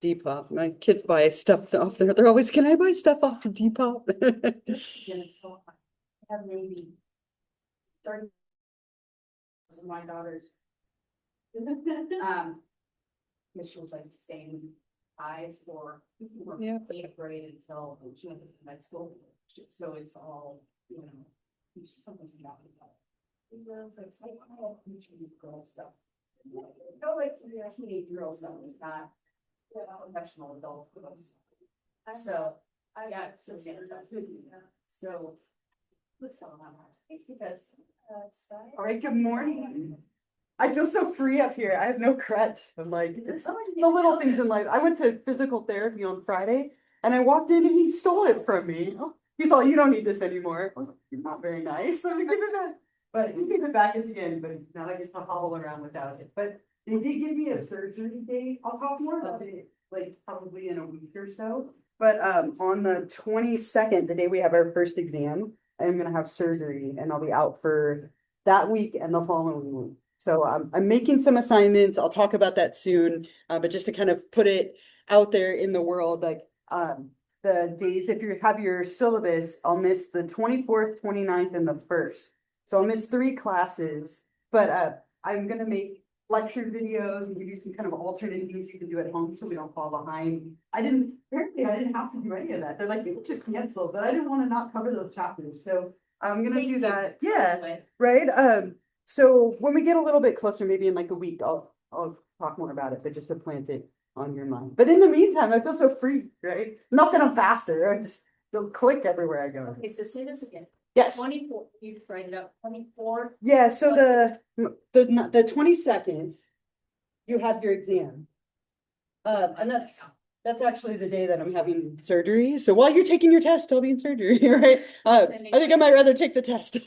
Depop. My kids buy stuff off there. They're always, can I buy stuff off of Depop? Have maybe 30 of my daughters. Which was like the same size for Yeah. 8th grade until she went to med school. So it's all, it's something about it. It's like girl stuff. No, like teenage girl stuff is not professional adult girls. So yeah, so what's on because All right, good morning. I feel so free up here. I have no crutch. I'm like, it's the little things in life. I went to physical therapy on Friday and I walked in and he stole it from me. He's all, you don't need this anymore. You're not very nice. I was like, give it back. But he gave it back again, but now I get to hobble around without it. But they did give me a surgery date. I'll talk more about it like probably in a week or so. But on the 22nd, the day we have our first exam, I'm gonna have surgery and I'll be out for that week and the following week. So I'm making some assignments. I'll talk about that soon. But just to kind of put it out there in the world, like the days, if you have your syllabus, I'll miss the 24th, 29th, and the 1st. So I'll miss 3 classes, but I'm gonna make lecture videos and give you some kind of alternate things you can do at home so we don't fall behind. Apparently I didn't have to do any of that. They're like, you can just cancel, but I didn't want to not cover those chapters. So I'm gonna do that. Yeah, right. So when we get a little bit closer, maybe in like a week, I'll talk more about it, but just to plant it on your mind. But in the meantime, I feel so free, right? Not that I'm faster, I just don't click everywhere I go. Okay, so say this again. Yes. 24, you just write it up, 24. Yeah, so the 22nd, you have your exam. And that's actually the day that I'm having surgery. So while you're taking your test, I'll be in surgery, right? I think I might rather take the test.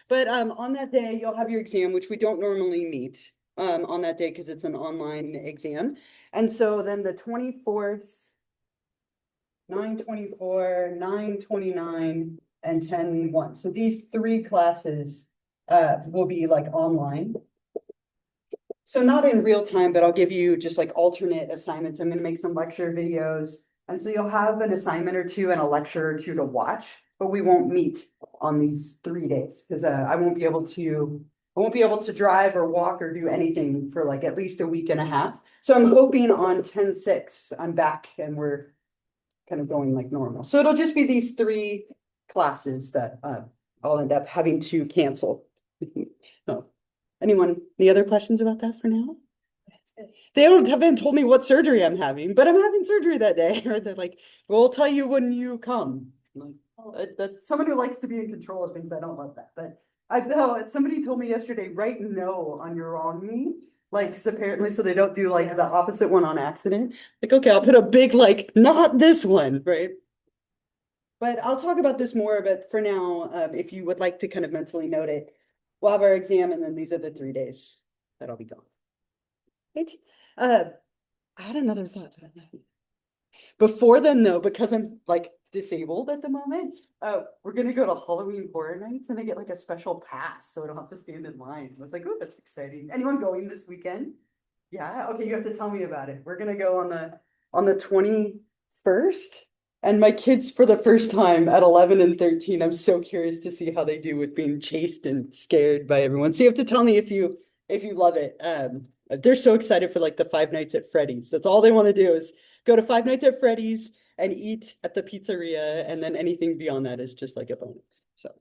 But on that day, you'll have your exam, which we don't normally meet on that day because it's an online exam. And so then the 24th, 9/24, 9/29, and 10/1. So these 3 classes will be like online. So not in real time, but I'll give you just like alternate assignments. I'm going to make some lecture videos. And so you'll have an assignment or 2 and a lecture or 2 to watch, but we won't meet on these 3 days because I won't be able to drive or walk or do anything for like at least a week and a half. So I'm hoping on 10/6 I'm back and we're kind of going like normal. So it'll just be these 3 classes that I'll end up having to cancel. So any other questions about that for now? They haven't told me what surgery I'm having, but I'm having surgery that day. Or they're like, we'll tell you when you come. Like, that's someone who likes to be in control of things. I don't love that. But I know somebody told me yesterday, write no on your wrong knee. Like, apparently, so they don't do like the opposite one on accident. Like, okay, I'll put a big, like, not this one, right? But I'll talk about this more, but for now, if you would like to kind of mentally note it, we'll have our exam and then these are the 3 days that I'll be gone. Right? I had another thought that I'm having. Before then though, because I'm like disabled at the moment, we're gonna go to Halloween Horror Nights and I get like a special pass, so I don't have to stand in line. I was like, oh, that's exciting. Anyone going this weekend? Yeah, okay, you have to tell me about it. We're gonna go on the 21st. And my kids, for the first time at 11 and 13, I'm so curious to see how they do with being chased and scared by everyone. So you have to tell me if you love it. They're so excited for like the 5 Nights at Freddy's. That's all they want to do is go to 5 Nights at Freddy's and eat at the pizzeria, and then anything beyond that is just like a bonus. So,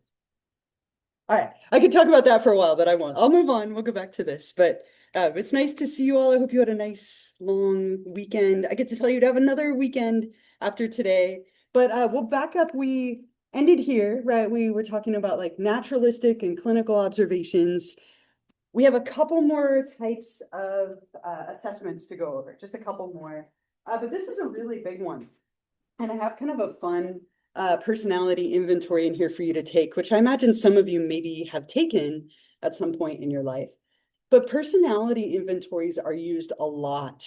all right, I could talk about that for a while, but I won't. I'll move on. We'll go back to this, but it's nice to see you all. I hope you had a nice long weekend. I get to tell you to have another weekend after today, but we'll back up. We ended here, right? We were talking about like naturalistic and clinical observations. We have a couple more types of assessments to go over, just a couple more, but this is a really big one. And I have kind of a fun personality inventory in here for you to take, which I imagine some of you maybe have taken at some point in your life. But personality inventories are used a lot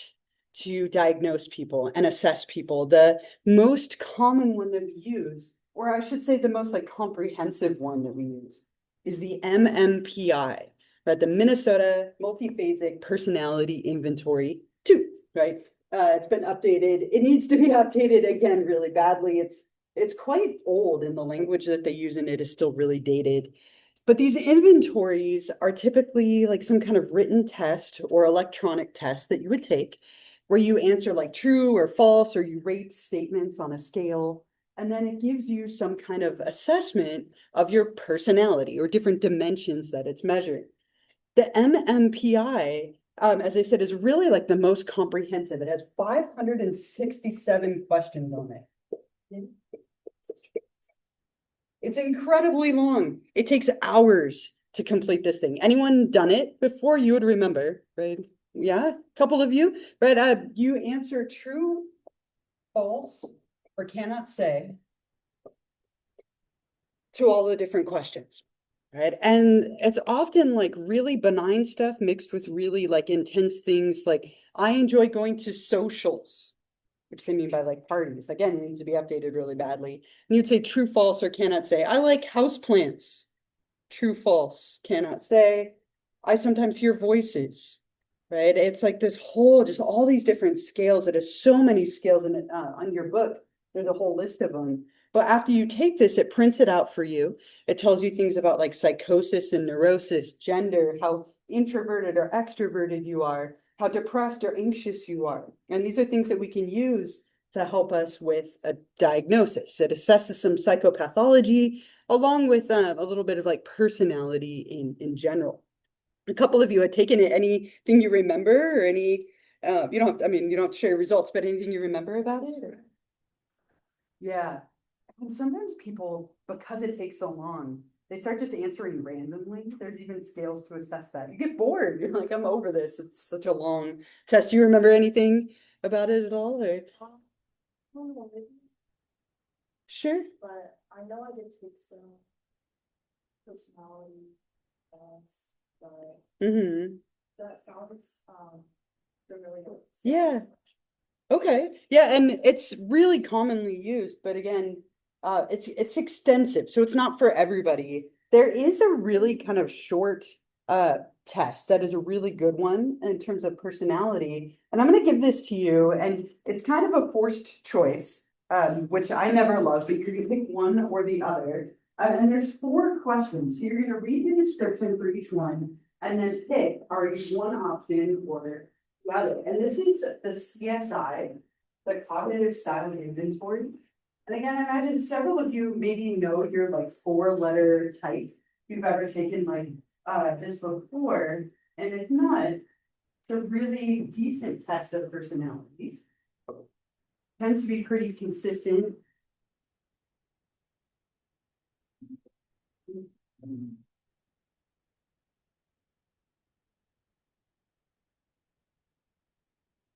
to diagnose people and assess people. The most common one that we use, or I should say the most like comprehensive one that we use, is the MMPI, right? The Minnesota Multiphasic Personality Inventory 2, right? It's been updated. It needs to be updated again really badly. It's quite old, and the language that they use in it is still really dated. But these inventories are typically like some kind of written test or electronic test that you would take, where you answer like true or false, or you rate statements on a scale. And then it gives you some kind of assessment of your personality or different dimensions that it's measuring. The MMPI, as I said, is really like the most comprehensive. It has 567 questions on it. It's incredibly long. It takes hours to complete this thing. Anyone done it before? You would remember, right? Yeah, a couple of you, right? You answer true, false, or cannot say to all the different questions, right? And it's often like really benign stuff mixed with really like intense things. Like, I enjoy going to socials, which they mean by like parties. Again, it needs to be updated really badly. And you'd say true, false, or cannot say. I like houseplants. True, false, cannot say. I sometimes hear voices, right? It's like this whole, just all these different scales. It has so many scales in it, on your book. There's a whole list of them. But after you take this, it prints it out for you. It tells you things about like psychosis and neurosis, gender, how introverted or extroverted you are, how depressed or anxious you are. And these are things that we can use to help us with a diagnosis. It assesses some psychopathology along with a little bit of like personality in general. A couple of you had taken it. Anything you remember or any, you don't have, I mean, you don't have to share your results, but anything you remember about it? Or? Yeah. And sometimes people, because it takes so long, they start just answering randomly. There's even scales to assess that. You get bored. You're like, I'm over this. It's such a long test. Do you remember anything about it at all? Or? Sure. But I know I did take some personality tests, but that sounds familiar. Yeah. Okay. Yeah, and it's really commonly used, but again, it's extensive, so it's not for everybody. There is a really kind of short test that is a really good one in terms of personality. And I'm going to give this to you, and it's kind of a forced choice, which I never love, but you're going to pick one or the other. And there's 4 questions. So you're going to read the description for each one and then pick, are you one option or the other? And this is the CSI, the Cognitive Style Inventory. And again, I imagine several of you maybe know your like 4-letter type. If you've ever taken like this before. And if not, it's a really decent test of personalities. Tends to be pretty consistent.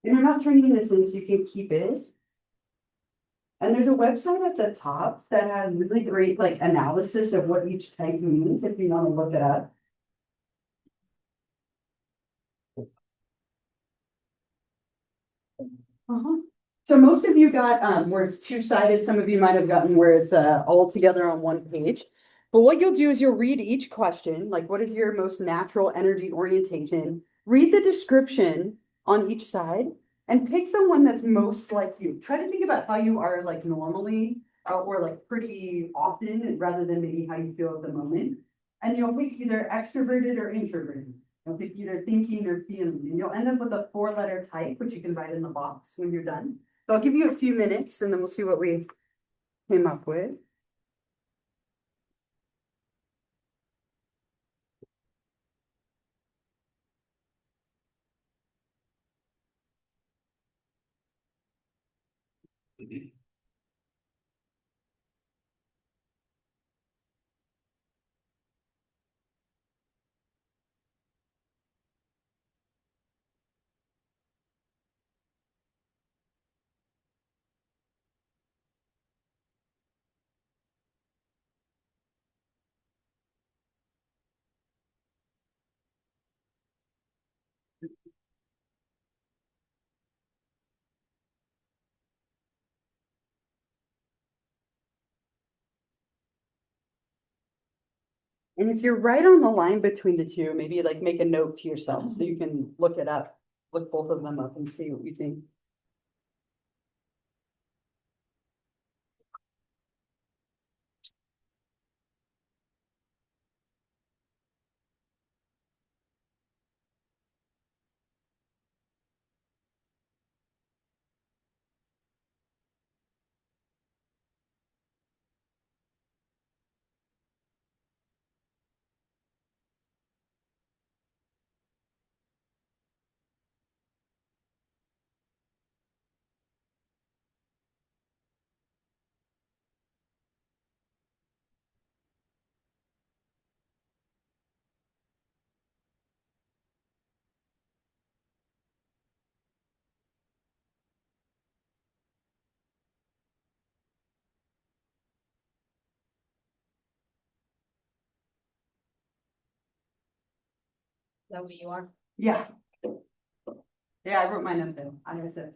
And I'm not turning this in so you can keep it. And there's a website at the top that has really great like analysis of what each type means if you want to look it up. So most of you got where it's 2-sided. Some of you might have gotten where it's all together on one page. But what you'll do is you'll read each question, like what is your most natural energy orientation? Read the description on each side and pick the one that's most like you. Try to think about how you are like normally or like pretty often rather than maybe how you feel at the moment. And you'll pick either extroverted or introverted. You'll pick either thinking or feeling, and you'll end up with a 4-letter type, which you can write in the box when you're done. So I'll give you a few minutes and then we'll see what we came up with. And if you're right on the line between the two, maybe like make a note to yourself so you can look it up, look both of them up and see what you think. That what you are? Yeah. Yeah, I wrote mine up there. I guess it.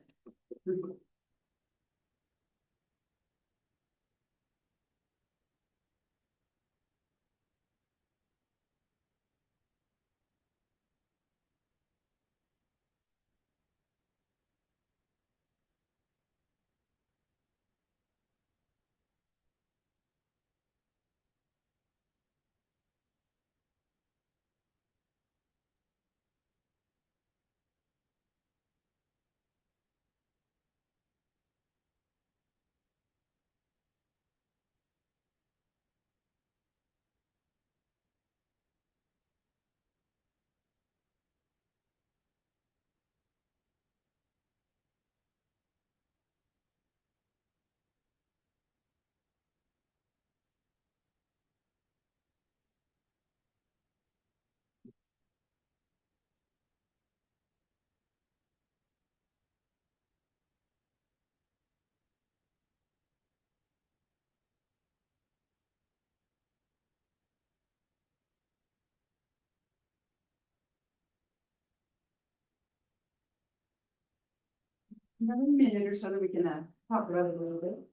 Another minute or so that we can talk about it a little bit.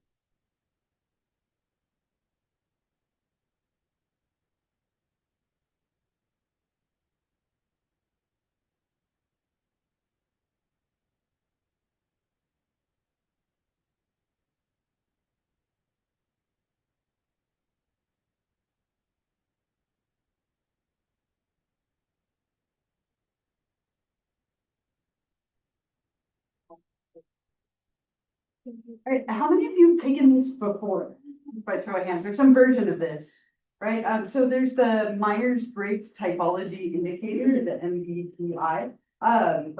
All right, how many of you have taken this before? By show of hands, or some version of this, right? So there's the Myers-Briggs Typology Indicator, the MBTI,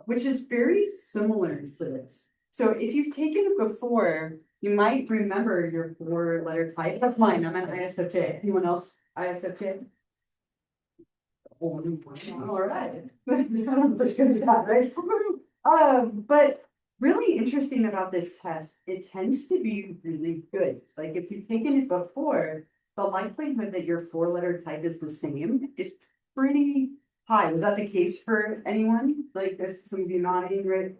which is very similar to this. So if you've taken it before, you might remember your four-letter type. That's mine. I'm an ISFJ. Anyone else ISFJ? All right. Right? But really interesting about this test, it tends to be really good. Like if you've taken it before, the likelihood that your four-letter type is the same is pretty high. Was that the case for anyone? Like there's some of you nodding, right?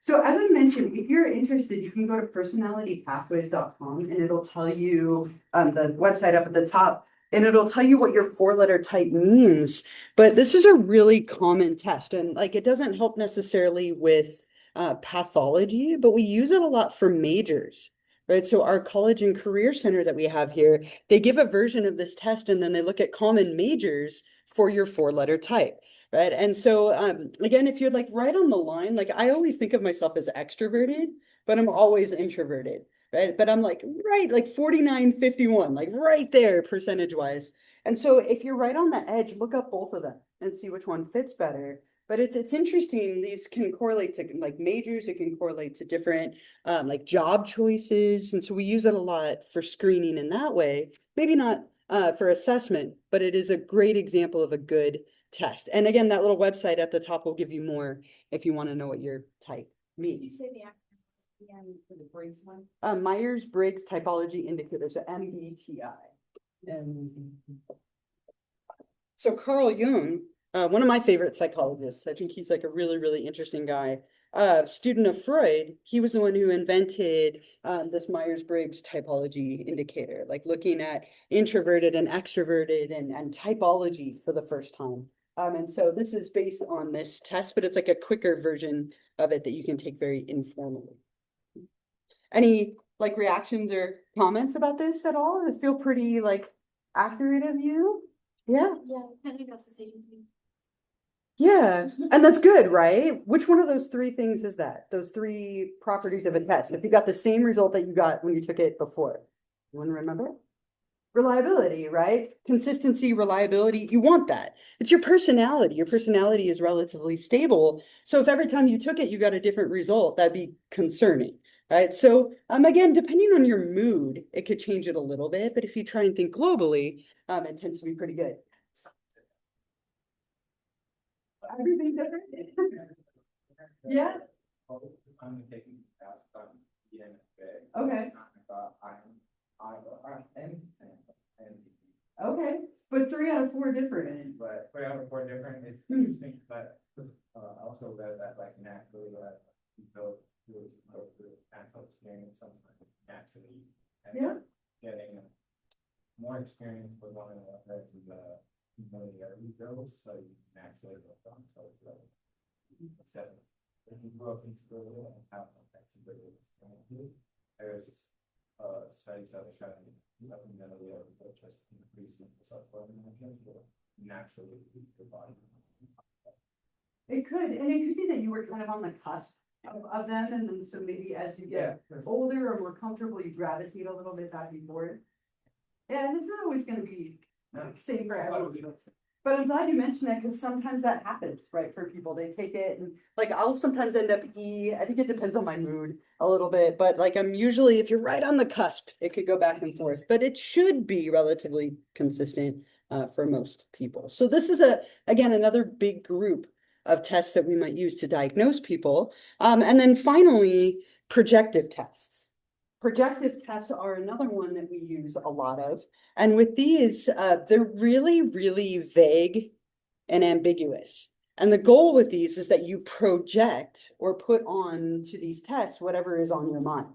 So as I mentioned, if you're interested, you can go to personalitypathways.com and it'll tell you the website up at the top. And it'll tell you what your four-letter type means. But this is a really common test. And like it doesn't help necessarily with pathology, but we use it a lot for majors, right? So our college and career center that we have here, they give a version of this test and then they look at common majors for your four-letter type, right? And so again, if you're like right on the line, like I always think of myself as extroverted, but I'm always introverted. Right. But I'm like, right, like 49-51, like right there percentage wise. And so if you're right on the edge, look up both of them and see which one fits better. But it's interesting. These can correlate to like majors. It can correlate to different like job choices. And so we use it a lot for screening in that way. Maybe not for assessment, but it is a great example of a good test. And again, that little website at the top will give you more if you want to know what your type means. For the Briggs one? Myers-Briggs Typology Indicator, so MBTI. And so Carl Jung, one of my favorite psychologists, I think he's like a really, really interesting guy. student of Freud, he was the one who invented this Myers-Briggs typology indicator, like looking at introverted and extroverted and typology for the first time. And so this is based on this test, but it's like a quicker version of it that you can take very informally. Any like reactions or comments about this at all? Does it feel pretty like accurate of you? Yeah. Yeah, kind of got the same thing. Yeah, and that's good, right? Which one of those three things is that? Those three properties of a test? If you got the same result that you got when you took it before, you want to remember? Reliability, right? Consistency, reliability, you want that. It's your personality. Your personality is relatively stable. So if every time you took it, you got a different result, that'd be concerning, right? So again, depending on your mood, it could change it a little bit, but if you try and think globally, it tends to be pretty good. Everything different? Yeah. I'm taking fast on ENFA. Okay. I'm Okay, but 3 out of 4 different. but 3 out of 4 different, it's interesting, but also that like naturally you go through natural experience sometimes naturally. And Yeah. getting more experience with one another to the familiarity goes, so you naturally go on to the instead of if you grow up in school and have actually good experiences, there's studies that are showing definitely just increasing the self-learning will naturally keep your body. It could, and it could be that you were kind of on the cusp of them, and then so maybe as you get older or more comfortable, you gravitate a little bit back and forth. Yeah, and it's not always going to be same for everybody. But I'm glad you mentioned that because sometimes that happens, right? For people, they take it and like I'll sometimes end up E. I think it depends on my mood a little bit, but like I'm usually, if you're right on the cusp, it could go back and forth, but it should be relatively consistent for most people. So this is again, another big group of tests that we might use to diagnose people. And then finally, projective tests. Projective tests are another one that we use a lot of. And with these, they're really, really vague and ambiguous. And the goal with these is that you project or put on to these tests whatever is on your mind,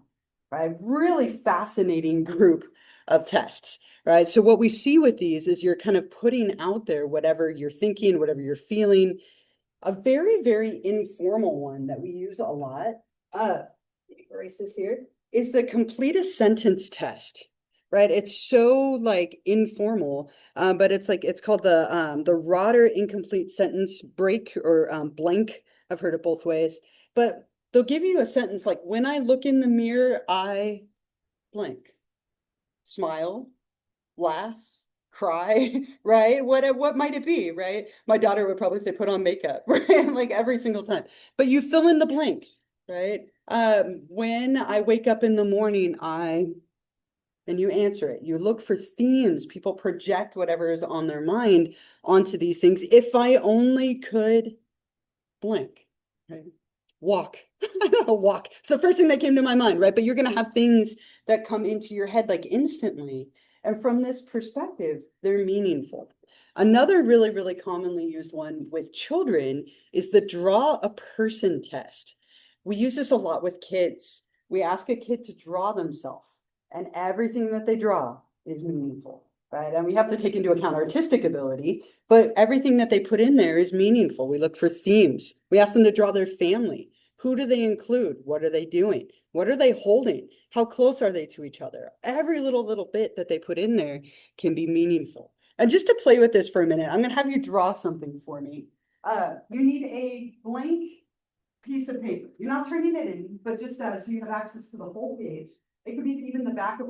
right? Really fascinating group of tests, right? So what we see with these is you're kind of putting out there whatever you're thinking, whatever you're feeling. A very, very informal one that we use a lot, erase this here, is the complete a sentence test, right? It's so like informal, but it's called the Rotter incomplete sentence break or blank. I've heard it both ways, but they'll give you a sentence like, when I look in the mirror, I blank, smile, laugh, cry, right? What might it be, right? My daughter would probably say, put on makeup, right? Like every single time, but you fill in the blank, right? When I wake up in the morning, and you answer it. You look for themes. People project whatever is on their mind onto these things. If I only could blank, right? Walk. I don't know, walk. It's the first thing that came to my mind, right? But you're going to have things that come into your head like instantly. And from this perspective, they're meaningful. Another really, really commonly used one with children is the draw a person test. We use this a lot with kids. We ask a kid to draw themselves, and everything that they draw is meaningful, right? And we have to take into account artistic ability, but everything that they put in there is meaningful. We look for themes. We ask them to draw their family. Who do they include? What are they doing? What are they holding? How close are they to each other? Every little bit that they put in there can be meaningful. And just to play with this for a minute, I'm going to have you draw something for me. You need a blank piece of paper. You're not turning it in, but just so you have access to the whole page. It could be even the back of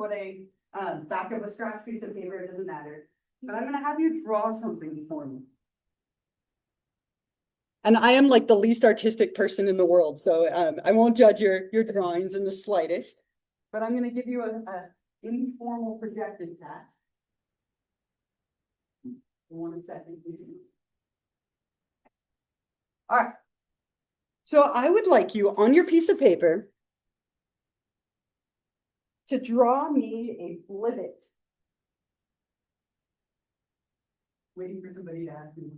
back of a scratch piece of paper, it doesn't matter. But I'm gonna have you draw something for me. And I am like the least artistic person in the world, so I won't judge your drawings in the slightest. But I'm gonna give you a informal projected test. 1 second. All right. So I would like you on your piece of paper to draw me a blivet. Waiting for somebody to ask me,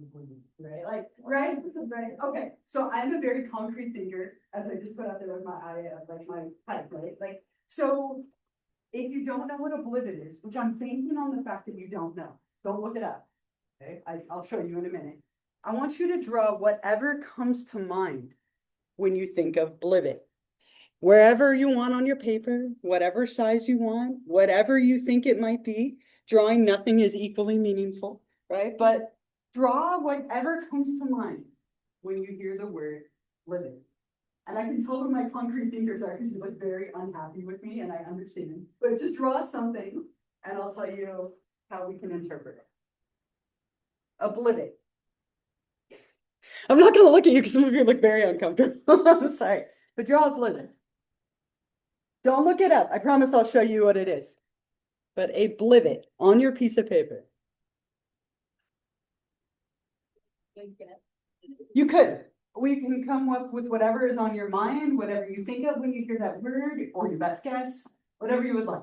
right? Like, right? Right, okay, so I'm a very concrete thinker, as I just put out there with my eye, like my type, right? Like, so if you don't know what a blivet is, which I'm banking on the fact that you don't know, don't look it up. Okay, I'll show you in a minute. I want you to draw whatever comes to mind when you think of blivet. Wherever you want on your paper, whatever size you want, whatever you think it might be, drawing nothing is equally meaningful, right? But draw whatever comes to mind when you hear the word blivet. And I can tell who my concrete thinkers are because he's like very unhappy with me and I understand. But just draw something and I'll tell you how we can interpret it. A blivet. I'm not gonna look at you because some of you look very uncomfortable. I'm sorry. But draw a blivet. Don't look it up. I promise I'll show you what it is. But a blivet on your piece of paper. You could. We can come up with whatever is on your mind, whatever you think of when you hear that word, or your best guess, whatever you would like.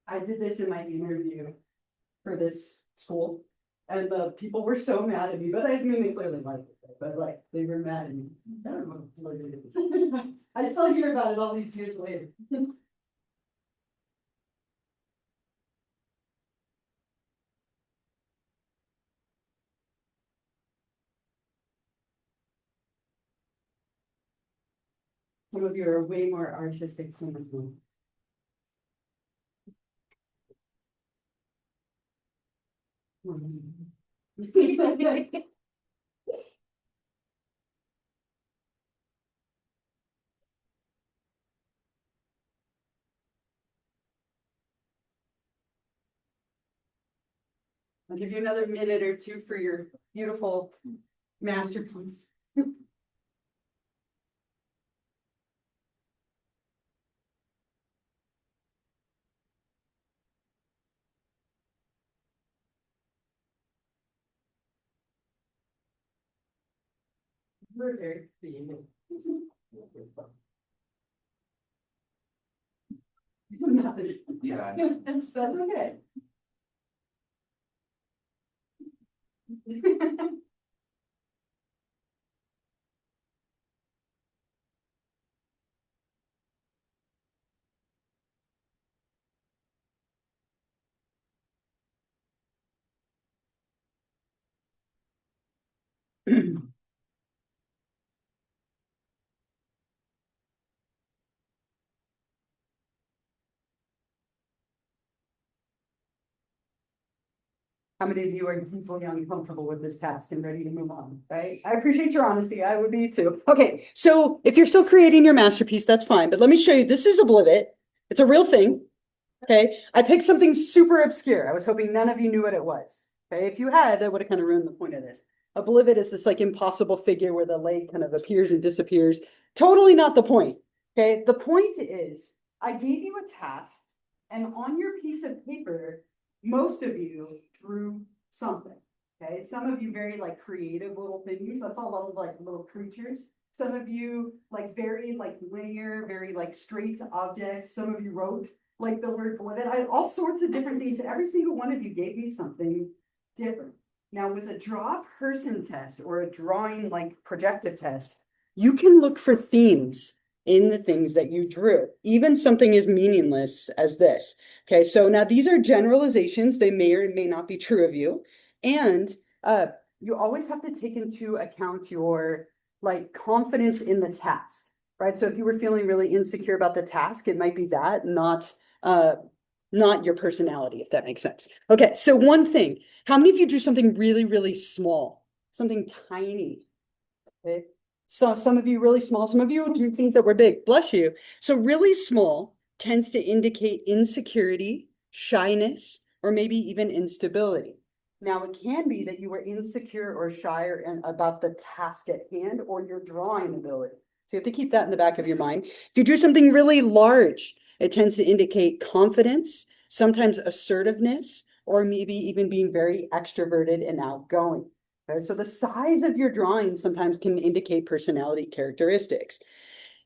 I did this in my interview for this school, and the people were so mad at me, but I mean, they clearly liked it, but like, they were mad at me. I don't know what it is. I still hear about it all these years later. Some of you are way more artistic than me. I'll give you another minute or two for your beautiful masterpiece. We're very creative. Yeah. That's okay. How many of you are deeply uncomfortable with this task and ready to move on, right? I appreciate your honesty. I would be too. Okay, so if you're still creating your masterpiece, that's fine. But let me show you. This is a blivet. It's a real thing. Okay, I picked something super obscure. I was hoping none of you knew what it was. Okay, if you had, that would have kind of ruined the point of this. A blivet is this like impossible figure where the leg kind of appears and disappears. Totally not the point. Okay, the point is I gave you a task, and on your piece of paper, most of you drew something. Okay, some of you very like creative little things. That's all little like little creatures. Some of you like very like linear, very like straight objects. Some of you wrote like the word blivet. All sorts of different things. Every single one of you gave me something different. Now with a draw person test or a drawing like projective test, you can look for themes in the things that you drew, even something as meaningless as this. Okay, so now these are generalizations. They may or may not be true of you. And you always have to take into account your like confidence in the task, right? So if you were feeling really insecure about the task, it might be that, not your personality, if that makes sense. Okay, so one thing, how many of you drew something really, really small, something tiny? Okay. So some of you really small, some of you do things that were big, bless you. So really small tends to indicate insecurity, shyness, or maybe even instability. Now it can be that you were insecure or shy about the task at hand or your drawing ability. So you have to keep that in the back of your mind. If you drew something really large, it tends to indicate confidence, sometimes assertiveness, or maybe even being very extroverted and outgoing. Okay, so the size of your drawing sometimes can indicate personality characteristics.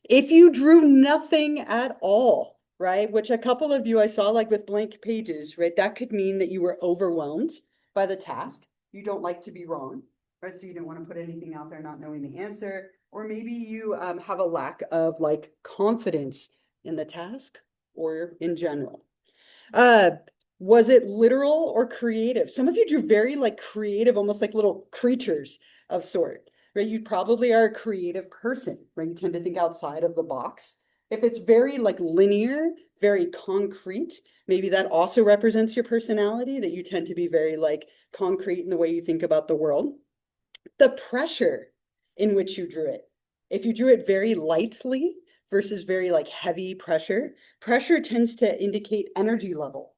If you drew nothing at all, right? Which a couple of you I saw like with blank pages, right? That could mean that you were overwhelmed by the task. You don't like to be wrong, right? So you don't want to put anything out there not knowing the answer. Or maybe you have a lack of like confidence in the task or in general. Was it literal or creative? Some of you drew very like creative, almost like little creatures of sort, right? You probably are a creative person, right? You tend to think outside of the box. If it's very like linear, very concrete, maybe that also represents your personality, that you tend to be very like concrete in the way you think about the world. The pressure in which you drew it. If you drew it very lightly versus very like heavy pressure, pressure tends to indicate energy level,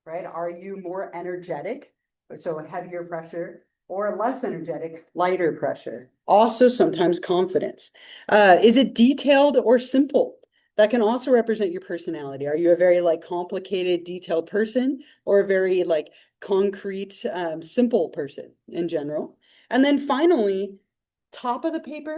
right? Are you more energetic, so heavier pressure, or less energetic, lighter pressure? Also sometimes confidence. Is it detailed or simple? That can also represent your personality. Are you a very like complicated, detailed person, or a very like concrete, simple person in general? And then finally, top of the paper,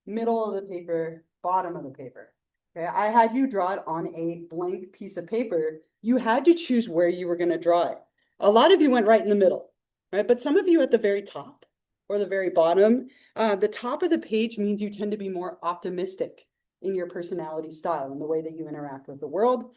middle of the paper, bottom of the paper. Okay, I had you draw it on a blank piece of paper. You had to choose where you were going to draw it. A lot of you went right in the middle, right? But some of you at the very top or the very bottom. The top of the page means you tend to be more optimistic in your personality style and the way that you interact with the world.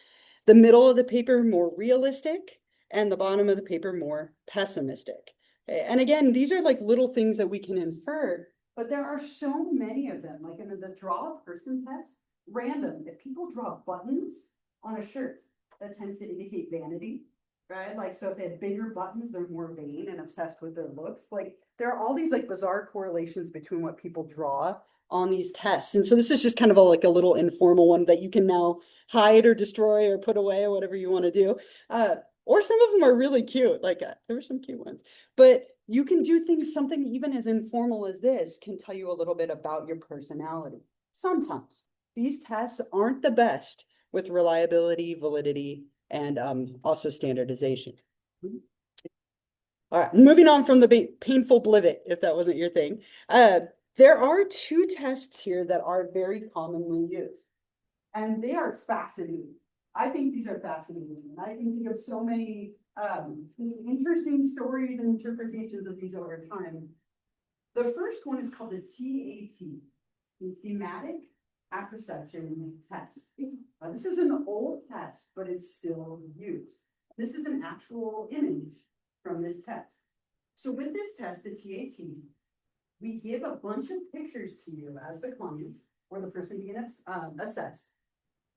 The middle of the paper, more realistic, and the bottom of the paper, more pessimistic. And again, these are like little things that we can infer, but there are so many of them. Like in the draw a person test, random. If people draw buttons on a shirt, that tends to indicate vanity, right? Like, so if they have bigger buttons, they're more vain and obsessed with their looks. Like, there are all these like bizarre correlations between what people draw on these tests. And so this is just kind of like a little informal one that you can now hide or destroy or put away or whatever you want to do. Or some of them are really cute. Like there were some cute ones, but you can do things, something even as informal as this can tell you a little bit about your personality. Sometimes these tests aren't the best with reliability, validity, and also standardization. All right, moving on from the painful blivet, if that wasn't your thing. There are two tests here that are very commonly used, and they are fascinating. I think these are fascinating, and I can think of so many interesting stories and interpretations of these over time. The first one is called the TAT, the Thematic Apperception Test. This is an old test, but it's still used. This is an actual image from this test. So with this test, the TAT, we give a bunch of pictures to you as the client or the person being assessed.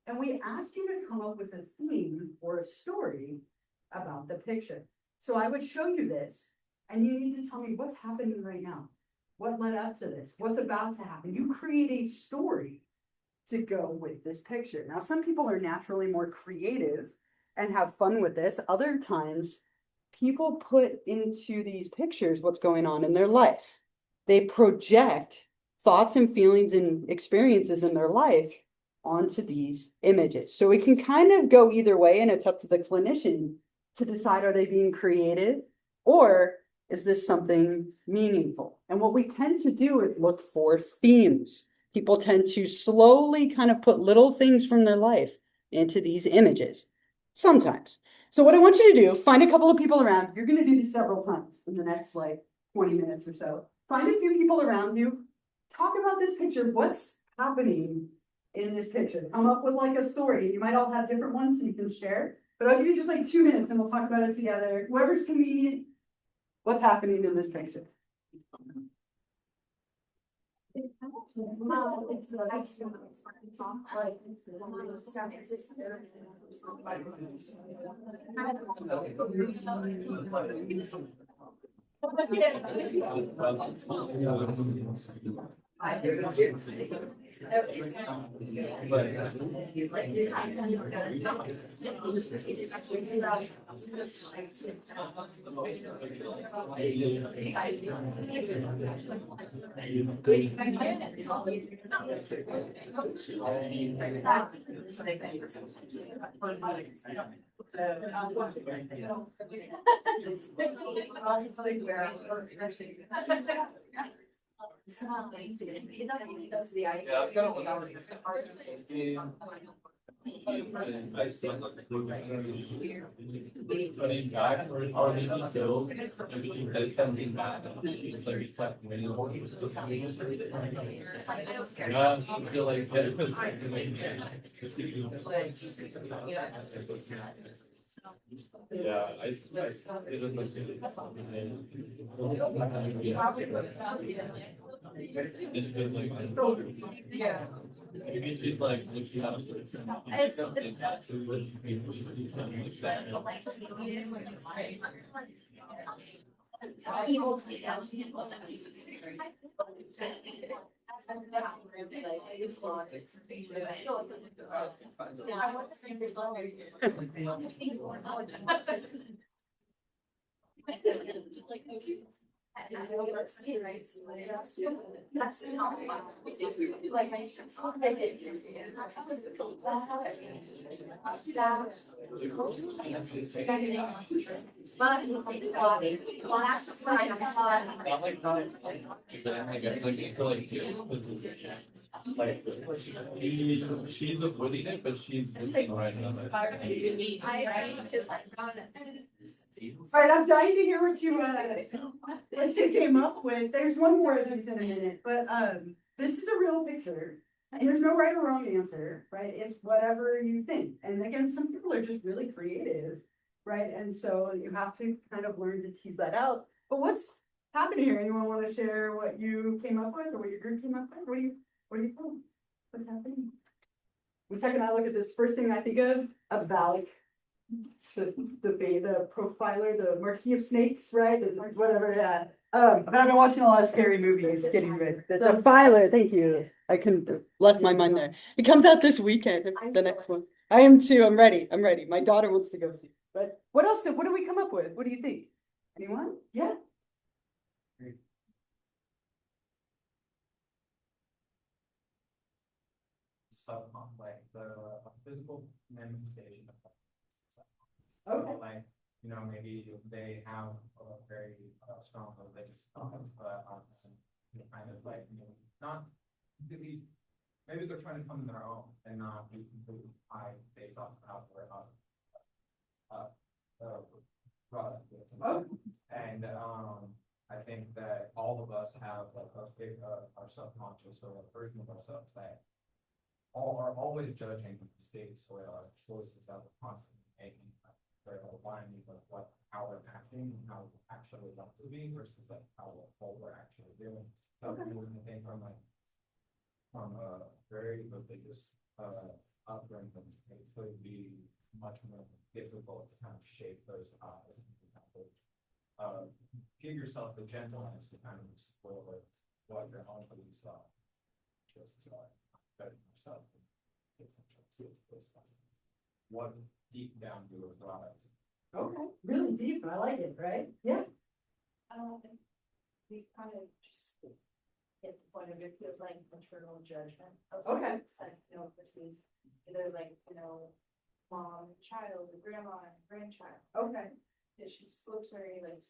And we ask you to come up with a theme or a story about the picture. So I would show you this, and you need to tell me what's happening right now. What led up to this? What's about to happen? You create a story to go with this picture. Now, some people are naturally more creative and have fun with this. Other times, people put into these pictures what's going on in their life. They project thoughts and feelings and experiences in their life onto these images. So it can kind of go either way, and it's up to the clinician to decide, are they being creative or is this something meaningful? And what we tend to do is look for themes. People tend to slowly kind of put little things from their life into these images, sometimes. So what I want you to do, find a couple of people around. You're going to do this several times in the next like 20 minutes or so. Find a few people around you. Talk about this picture. What's happening in this picture? Come up with like a story. You might all have different ones so you can share. But I'll give you just like 2 minutes and we'll talk about it together. Whoever's convenient, what's happening in this picture? Yeah, I was gonna look at it. Putting back already so it's something bad. It's like it's like when you yeah, I feel like yeah, I feel like it feels like Yeah. maybe she's like looking at Evil. she's avoiding it, but she's looking right now. All right, I'm dying to hear what you came up with. There's one more of these in a minute, but this is a real picture. And there's no right or wrong answer, right? It's whatever you think. And again, some people are just really creative, right? And so you have to kind of learn to tease that out. But what's happening here? Anyone want to share what you came up with or what your group came up with? What do you think? What's happening? The second I look at this, first thing I think of a Valak. The profiler, the Marquis of Snakes, right? Whatever, yeah. But I've been watching a lot of scary movies, getting rid. The Defiler, thank you. I couldn't left my mind there. It comes out this weekend, the next one. I am too. I'm ready. My daughter wants to go see. But what else? What do we come up with? What do you think? Anyone? Yeah. Stuff on like the physical manifestation of Okay. like, you know, maybe they have a very strong religious thought, but kind of like, you know, not completely, maybe they're trying to come to their own and not be completely high based off of how they're brought up with. And I think that all of us have like our subconscious or a version of ourselves that are always judging mistakes or choices that we're constantly making. They're aligning with how we're acting and how we actually want to be versus like how we're actually doing. So I think from a very religious upbringing, it could be much more difficult to kind of shape those eyes and kind of give yourself the gentleness to kind of explore what your own beliefs are. Just better yourself in different choices based on what deep down you were brought up to. Okay, really deep. I like it, right? Yeah. We kind of just get the point of it feels like maternal judgment. Okay. Like, you know, between either like, you know, mom and child, or grandma and grandchild. Okay. That she looks very like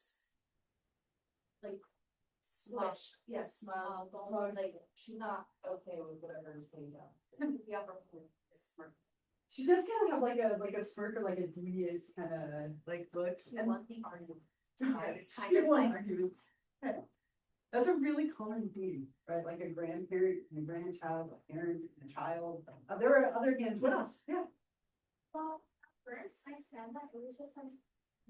smush, yes, smile, like she's not okay with whatever is being done. The upper is smart. She does kind of have like a smirk or like a dubious kind of like look. And one thing argument. It's kind She of won like argument. Okay. That's a really common theme, right? Like a grandparent, and a grandchild, a parent, and a child. There are other hands. What else? Yeah. Well, at first I said that it was just like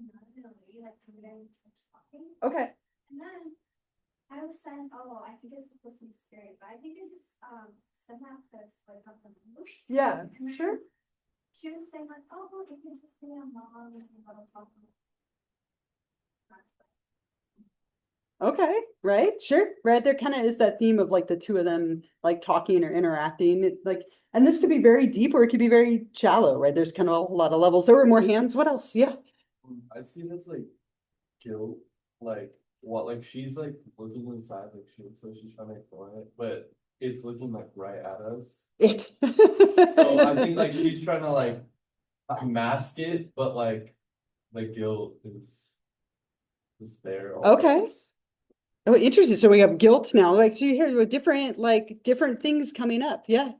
not a lady like coming in and talking. Okay. And then I was saying, oh, I think it's supposed to be scary, but I think I just said that because like of the movie. Yeah, And then sure. She was saying like, oh, well, it could just be a mom and a little talking. Okay, right, sure, right. There kind of is that theme of like the two of them like talking or interacting, like, and this could be very deep or it could be very shallow, right? There's kind of a lot of levels. There were more hands. What else? Yeah. I see this like guilt, like what, like she's like looking inside, like she looks like she's trying to ignore it, but it's looking like right at us. It. So I think like she's trying to like mask it, but like the guilt is there. Okay. always. Oh, interesting. So we have guilt now. Like, so you hear with different things coming up. Yeah.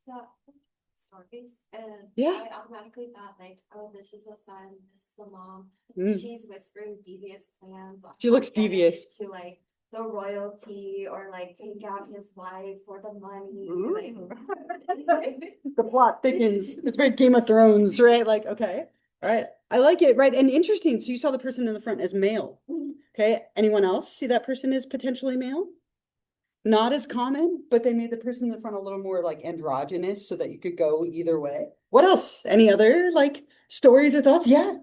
So stories, and Yeah. I automatically thought like, oh, this is a son, this is a mom. Mm. She's whispering devious plans. on She looks how to get devious. To like the royalty or like take out his wife for the money. Like, The plot thickens. It's very Game of Thrones, right? Like, okay. All right. I like it, right? And interesting. So you saw the person in the front as male. Okay. Anyone else see that person as potentially male? Not as common, but they made the person in the front a little more like androgynous so that you could go either way. What else? Any other like stories or thoughts? Yeah.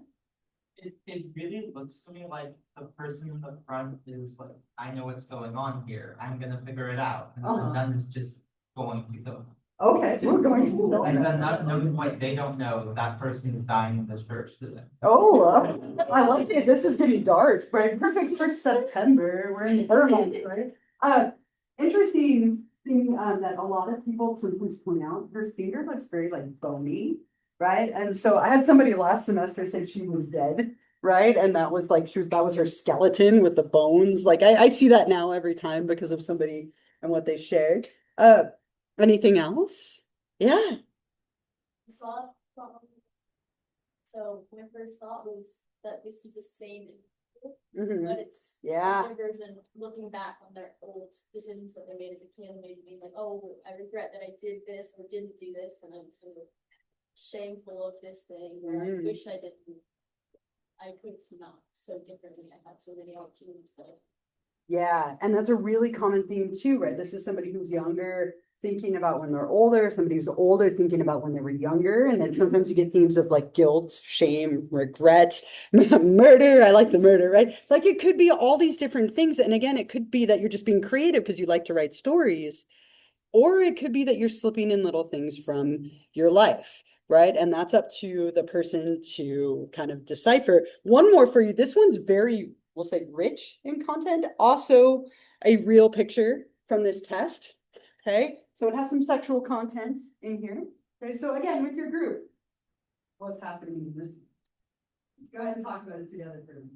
It really looks to me like the person in the front is like, I know what's going on here, I'm gonna figure it out, and Uh-huh. then it's just going to go. Okay. We're going to. And then not knowing what they don't know, that person is dying in this church to them. Oh, I like it. This is getting dark, right? Perfect for September. We're in Vermont, right? Interesting thing that a lot of people sometimes point out, her finger looks very like bony, right? And so I had somebody last semester say she was dead, right? And that was like that was her skeleton with the bones. Like I see that now every time because of somebody and what they shared. Anything else? Yeah. Saw, so my first thought was that this is the same, Mhm. but it's Yeah. their version looking back on their old decisions that they made as a kid, and maybe being like, oh, I regret that I did this or didn't do this, and I'm sort of shameful of this thing, or I wish I didn't. I could not so differently. I had so many opportunities that. Yeah, and that's a really common theme too, right? This is somebody who's younger thinking about when they're older, somebody who's older thinking about when they were younger, and then sometimes you get themes of like guilt, shame, regret, murder. I like the murder, right? Like it could be all these different things, and again, it could be that you're just being creative because you like to write stories, or it could be that you're slipping in little things from your life, right? And that's up to the person to kind of decipher. One more for you. This one's very, we'll say, rich in content. Also, a real picture from this test. Okay, so it has some sexual content in here. Okay, so again, with your group, what's happening in this? Go ahead and talk about it together for me.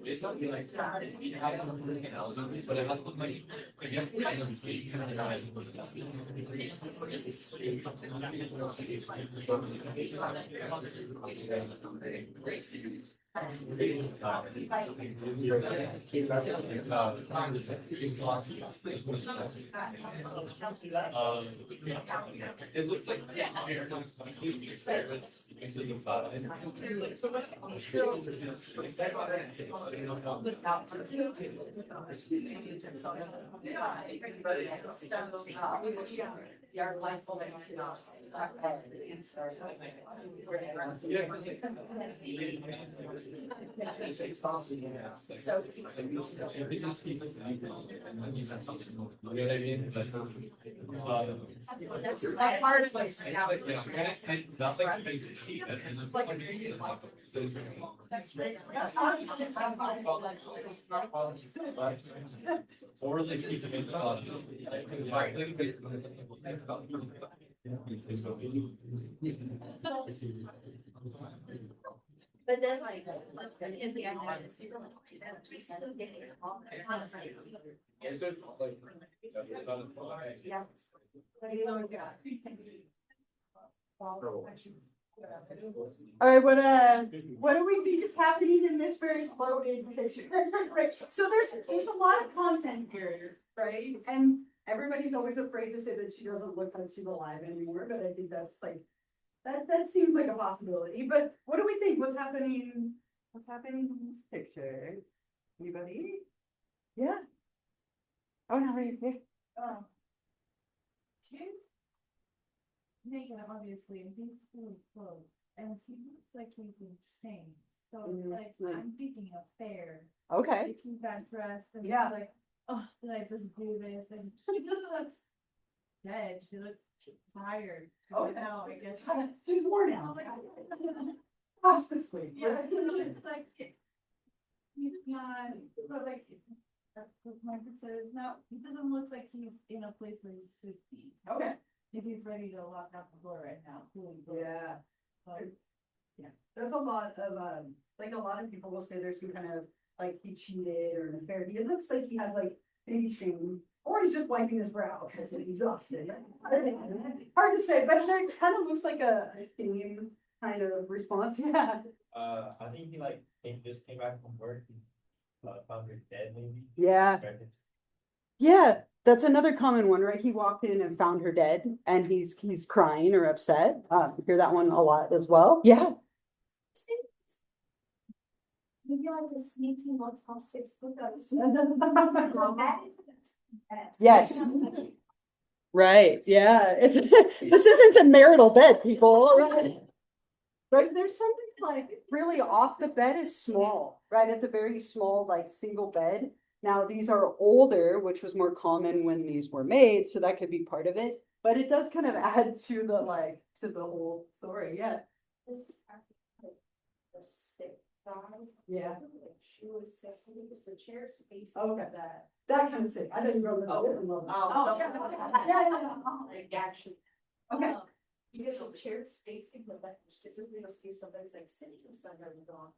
It's something like that. But it has to like, I guess, kind of fake kind it looks like into the side. Or like he's against but then like, if the idea is still getting it all. Yeah. All right, what do we think is happening in this very loaded picture? Right. So there's a lot of content here, right? And everybody's always afraid to say that she doesn't look like she's alive anymore, but I think that's like that seems like a possibility. But what do we think? What's happening? What's happening in this picture? Anybody? Yeah. Oh no, right here. She's naked, obviously, and he's fully clothed, and he looks like he's insane. So it's like, I'm thinking a fair. Okay. Like he got dressed and Yeah. he's like, oh, did I just do this? And she doesn't look dead. She looks tired. Okay. Now, I guess. She's worn out. Hospice sleep. Yeah, like He's not, but like, that's what Michael says, no, he doesn't look like he's in a place where he should be. Okay. If he's ready to walk out the door right now, cool. Yeah. But There's a lot of, like a lot of people will say there's some kind of, like he cheated or an affair. It looks like he has like maybe shame, or he's just wiping his brow because he's exhausted. Hard to say, but it kind of looks like a shame kind of response, yeah. I think he just came back from work, he, found her dead maybe. Yeah. Yeah, that's another common one, right? He walked in and found her dead and he's crying or upset. Hear that one a lot as well. Yeah. Maybe like the sneaking Motel 6 hookups. Yes. Right, yeah, it's, this isn't a marital bed, people, right? Right, there's something like really off, the bed is small, right? It's a very small, like single bed. Now, these are older, which was more common when these were made, so that could be part of it. But it does kind of add to the like, to the whole story, yeah. this is actually a sick guy. Yeah. She was sick, because the chair space. Okay. That kind of sick, I didn't grow up Oh. with a different level. Oh, yeah. Like action. Okay. Because the chair spacing the bench, typically you'll see somebody's like sitting inside of the dog.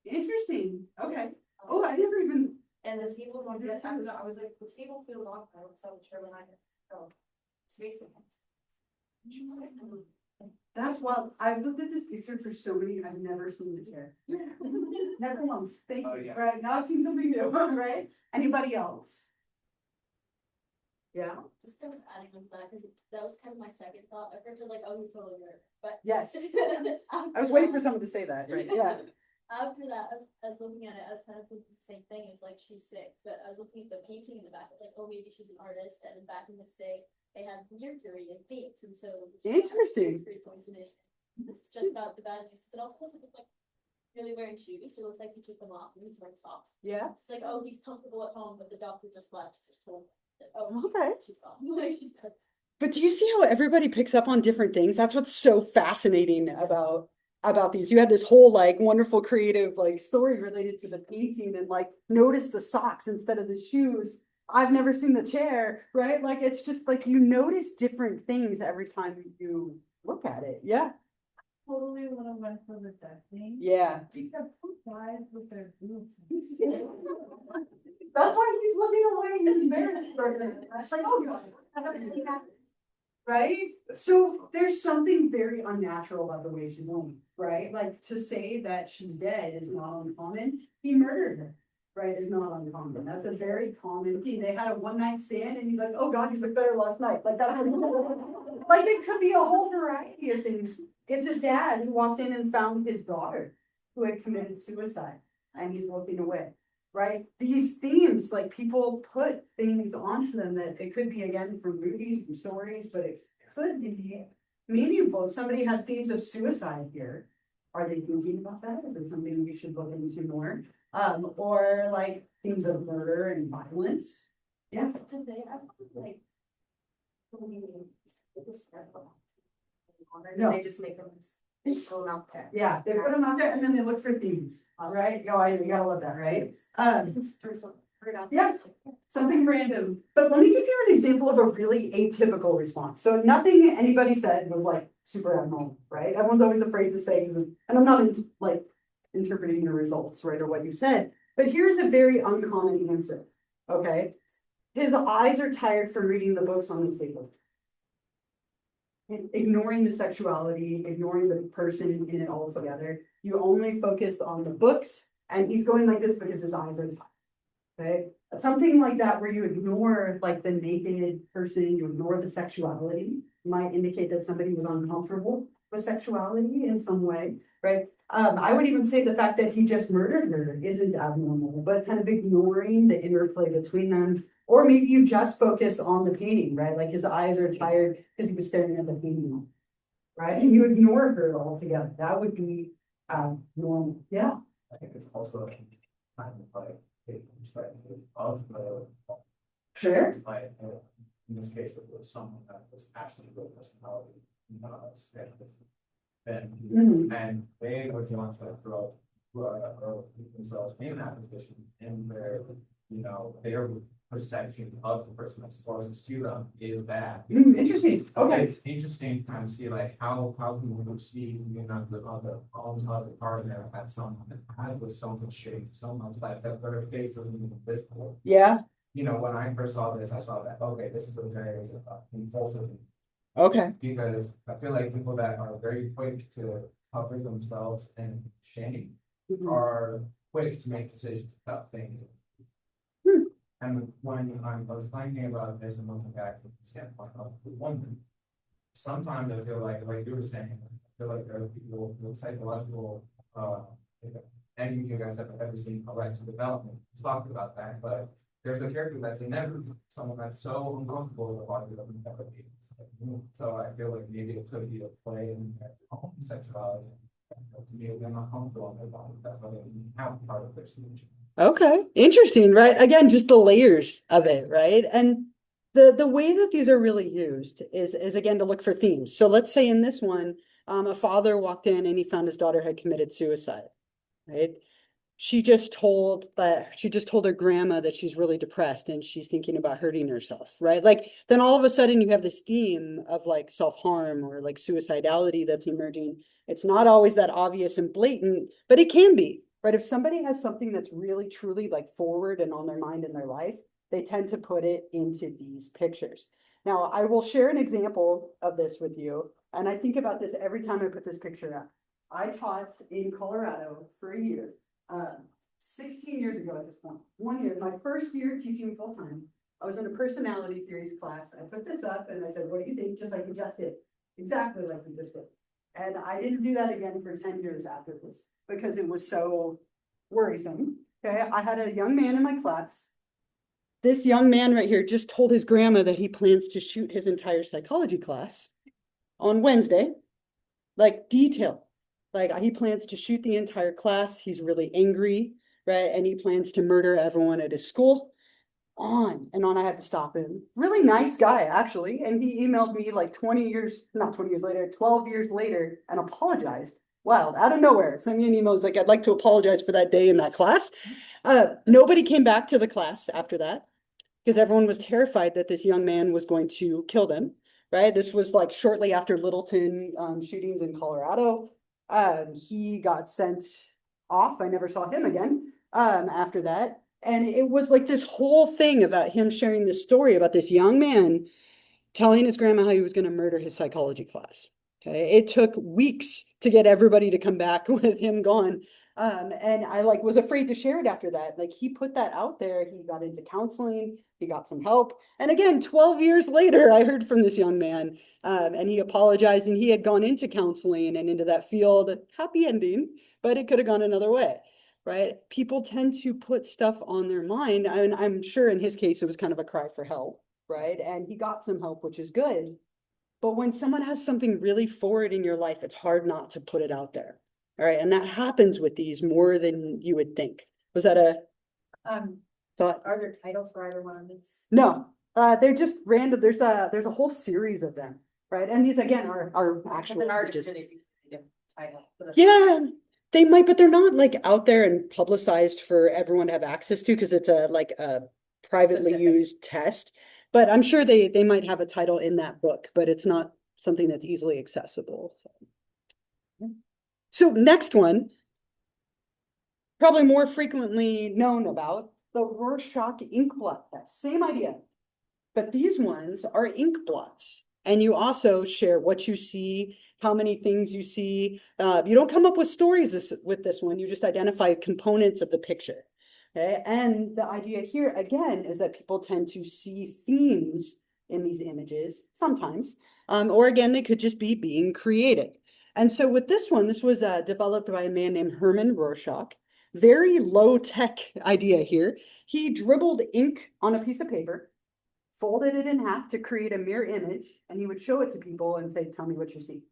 Interesting, okay. Oh, I never even, And the table's on this, I was like, the table feels off, I saw the chair behind it, oh, spacing it. She was like, that's wild. I've looked at this picture for so many, I've never seen the chair. Never once, thank Oh, you, yeah. right, now I've seen something new, right? Anybody else? Yeah, Just kind of adding on to that, because that was kind of my second thought. At first I was like, oh, he's totally weird, but. yes, I was waiting for someone to say that, right, yeah. After that, I was looking at it, I was kind of thinking the same thing. It's like she's sick, but I was looking at the painting in the back. It's like, oh, maybe she's an artist. And back in this day, they had mercury in paint, and so Interesting. mercury poisoning. It's just about the bad news. It also doesn't look like really wearing shoes, so it looks like he took them off and he's wearing socks. Yeah, It's like, oh, he's comfortable at home, but the doctor just left. Just told him that, oh, Okay. she's gone. Like she's dead. but do you see how everybody picks up on different things? That's what's so fascinating about these. You had this whole like wonderful creative like story related to the painting and like notice the socks instead of the shoes. I've never seen the chair, right? Like it's just like you notice different things every time you look at it. Yeah. totally one of my favorite things. Yeah. Because who dies with their boobs? That's why he's looking away. He's embarrassed for her. It's like, oh God. Right? So there's something very unnatural about the way she's laying, right? Like to say that she's dead is not uncommon. He murdered her, right? Is not uncommon. That's a very common thing. They had a one night stand and he's like, oh God, you look better last night. Like that. Like it could be a whole variety of things. It's a dad who walked in and found his daughter who had committed suicide and he's looking away. Right? These themes, like people put things onto them that it could be again from movies and stories, but it could be meaningful. If somebody has themes of suicide here, are they thinking about that? Is it something we should look into more? Or like themes of murder and violence? Yeah. Did they have like? No. They just make them throw them out there. Yeah, they put them out there and then they look for themes, all right? You gotta love that, right? Yeah, something random. But let me give you an example of a really atypical response. So nothing anybody said was like super abnormal, right? Everyone's always afraid to say, and I'm not like interpreting your results, right, or what you said. But here's a very uncommon answer, okay? His eyes are tired from reading the books on the table. Ignoring the sexuality, ignoring the person in it altogether. You only focused on the books, and he's going like this because his eyes are tired. Okay, something like that where you ignore like the naked person, you ignore the sexuality, might indicate that somebody was uncomfortable with sexuality in some way, right? I would even say the fact that he just murdered her isn't abnormal, but kind of ignoring the interplay between them. Or maybe you just focus on the painting, right? Like his eyes are tired because he was staring at the painting, right? And you ignore her altogether. That would be normal. Yeah. I think it's also kind of like a perspective of the. Sure. Like, in this case, it was someone that was absolutely good personality, not a then, Mhm. and they were the ones that drove themselves in that position and their perception of the person that's closest to them is bad. Interesting, okay. It's interesting to kind of see like how can we see, all the other partner as someone that has with so much shape, so much life that their face isn't even visible. Yeah, When I first saw this, I saw that, okay, this is a very impulsive. okay. Because I feel like people that are very quick to cover themselves in shame Mhm. are quick to make decisions without thinking. And when I was thinking about this and looking back from the standpoint of the woman, sometimes I feel like you were saying, I feel like there are people with psychological, any of you guys have ever seen Arrested Development, talk about that, but there's a character that's inevitable, someone that's so uncomfortable with the body that we never be. So I feel like maybe it could be a play in homosexuality. To me, they're not comfortable in their body, that's why they have part of their solution. Okay, interesting, right? Again, just the layers of it, right? And the way that these are really used is again to look for themes. So let's say in this one, a father walked in and he found his daughter had committed suicide, right? She just told her grandma that she's really depressed and she's thinking about hurting herself, right? Like then all of a sudden you have this theme of like self-harm or like suicidality that's emerging. It's not always that obvious and blatant, but it can be, right? If somebody has something that's really truly like forward and on their mind in their life, they tend to put it into these pictures. Now, I will share an example of this with you. And I think about this every time I put this picture up. I taught in Colorado for a year. 16 years ago at this point, 1 year, my first year teaching full time, I was in a personality theories class. I put this up and I said, what do you think? Just like you just did. Exactly like you just did. And I didn't do that again for 10 years after this because it was so worrisome. Okay, I had a young man in my class. This young man right here just told his grandma that he plans to shoot his entire psychology class on Wednesday, like detail. Like he plans to shoot the entire class. He's really angry, right? And he plans to murder everyone at his school. On and on. I had to stop him. Really nice guy, actually. And he emailed me like 20 years, not 20 years later, 12 years later and apologized. Wild, out of nowhere. Sent me an email. Was like, I'd like to apologize for that day in that class. Nobody came back to the class after that because everyone was terrified that this young man was going to kill them, right? This was like shortly after Littleton shootings in Colorado. He got sent off. I never saw him again after that. And it was like this whole thing about him sharing this story about this young man telling his grandma how he was going to murder his psychology class. Okay, it took weeks to get everybody to come back with him gone. And I like was afraid to share it after that. Like he put that out there. He got into counseling. He got some help. And again, 12 years later, I heard from this young man and he apologized and he had gone into counseling and into that field. Happy ending, but it could have gone another way, right? People tend to put stuff on their mind. And I'm sure in his case, it was kind of a cry for help, right? And he got some help, which is good. But when someone has something really forward in your life, it's hard not to put it out there. All right. And that happens with these more than you would think. Was that a thought? Are there titles for either one of these? No, they're just random. There's a whole series of them, right? And these again are actual An artist images. did a different title for this. Yeah, they might, but they're not like out there and publicized for everyone to have access to because it's a privately Specific. used test. But I'm sure they might have a title in that book, but it's not something that's easily accessible. So next one, probably more frequently known about, the Rorschach ink blot test. Same idea, but these ones are ink blots. And you also share what you see, how many things you see. You don't come up with stories with this one, you just identify components of the picture. Okay, and the idea here again is that people tend to see themes in these images sometimes, or again, they could just be being creative. And so with this one, this was developed by a man named Herman Rorschach. Very low tech idea here. He dribbled ink on a piece of paper, folded it in half to create a mirror image, and he would show it to people and say, tell me what you see.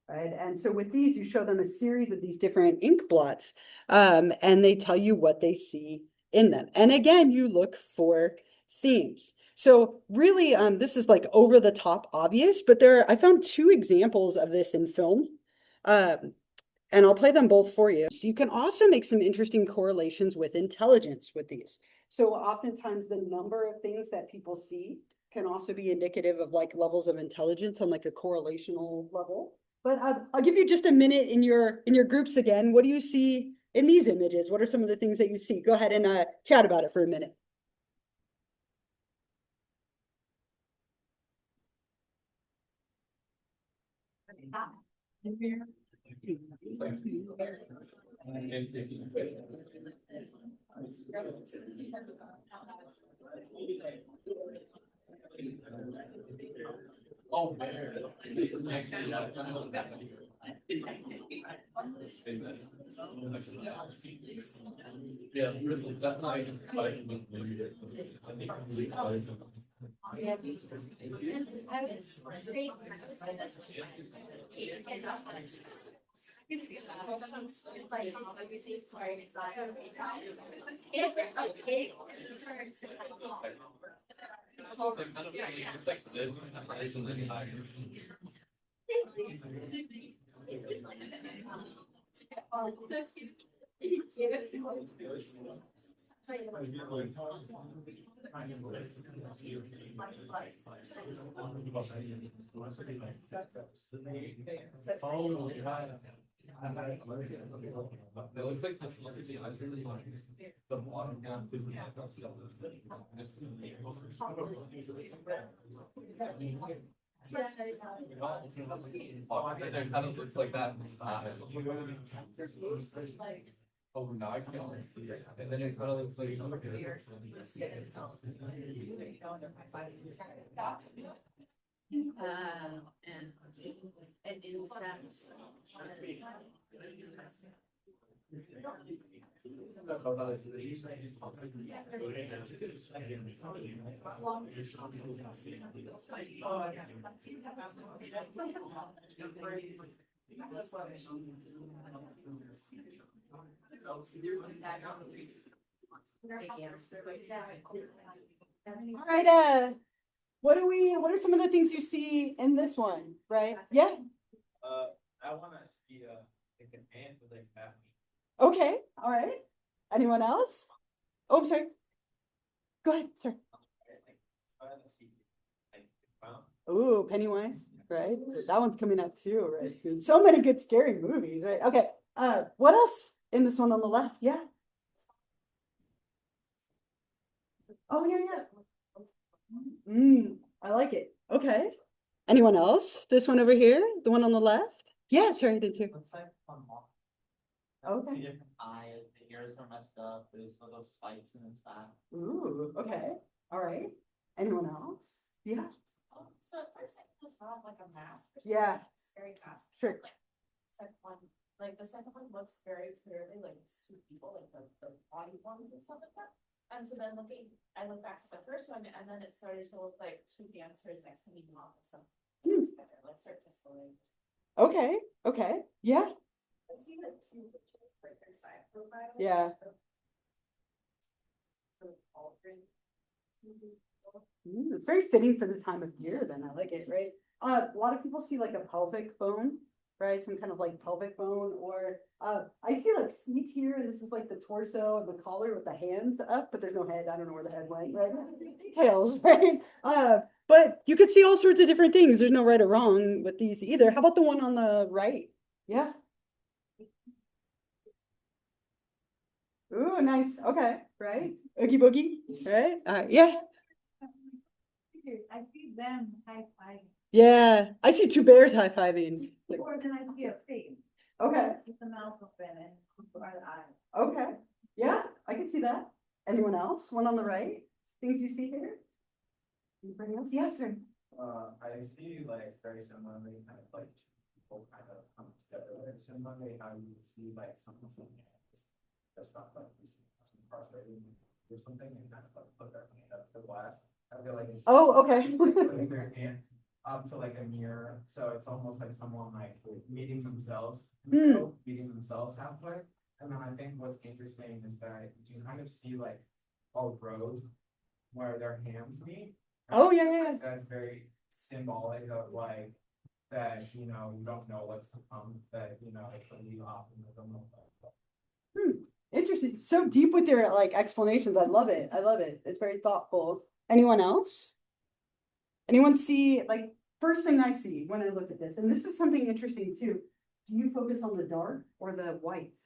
Right. And so with these, you show them a series of these different ink blots, and they tell you what they see in them. And again, you look for themes. So really, this is like over the top obvious, but I found two examples of this in film. And I'll play them both for you. So you can also make some interesting correlations with intelligence with these. So oftentimes the number of things that people see can also be indicative of like levels of intelligence on like a correlational level. But I'll give you just a minute in your groups again. What do you see in these images? What are some of the things that you see? Go ahead and chat about it for a minute. Oh, man. Yeah, really, that's not even like. It's like this, and then oh, yeah. It looks like that's the bottom half is it kind of looks like that. Oh, now I can't see it. And then it kind of looks like. And insects. All right, what are some of the things you see in this one, right? Yeah, I wanna see, like an ant with like that. okay, all right. Anyone else? Oh, I'm sorry. Go ahead, sir. I wanna see, like, found. Ooh, Pennywise, right? That one's coming out too, right? soon. So many good scary movies, right? Okay, what else in this one on the left? Yeah. Oh, yeah. I like it. Okay. Anyone else? This one over here, the one on the left? Yeah, sorry, I did too. Looks like fun walk. Okay. The different eyes, the ears are messed up, there's little spikes in his back. Ooh, okay. All right. Anyone else? Yeah, So at first I just saw like a mask or something. Yeah. Scary mask. sure. Like the second one looks very clearly like two people, like the body ones and stuff like that. And so then I look back at the first one and then it started to look like two dancers that came off of something together, like circus like. Okay, okay. Yeah, I see like two pictures like their side profiles. Yeah. It's very fitting for the time of year then. I like it, right? A lot of people see like a pelvic bone, right? Some kind of like pelvic bone, or I see like feet here. This is like the torso and the collar with the hands up, but there's no head. I don't know where the head went, right? Details, right? But you could see all sorts of different things. There's no right or wrong with these either. How about the one on the right? Yeah. Ooh, nice. Okay, right? Oogie boogie, right? Yeah. I see them high five. Yeah, I see two bears high-fiving. Like, Or then I see a face. okay, With the mouth open and the eyes. okay. Yeah, I can see that. Anyone else? One on the right? Things you see here? Anybody else? Yes, sir. I see like very similarly, kind of like people kind of come together, very similarly, how you would see like someone from just not like incarcerated or something and kind of like put their hand up to the glass. I feel like. Oh, okay. Putting their hand up to like a mirror, so it's almost like someone like meeting themselves, meeting themselves halfway. And then I think what's interesting is that you can kind of see like a road where their hands meet. Oh, yeah. That's very symbolic of like that, you don't know what's to come, that, it's a lead optimism. Interesting. So deep with your like explanations. I love it. I love it. It's very thoughtful. Anyone else? Anyone see like first thing I see when I look at this, and this is something interesting too. Do you focus on the dark or the white?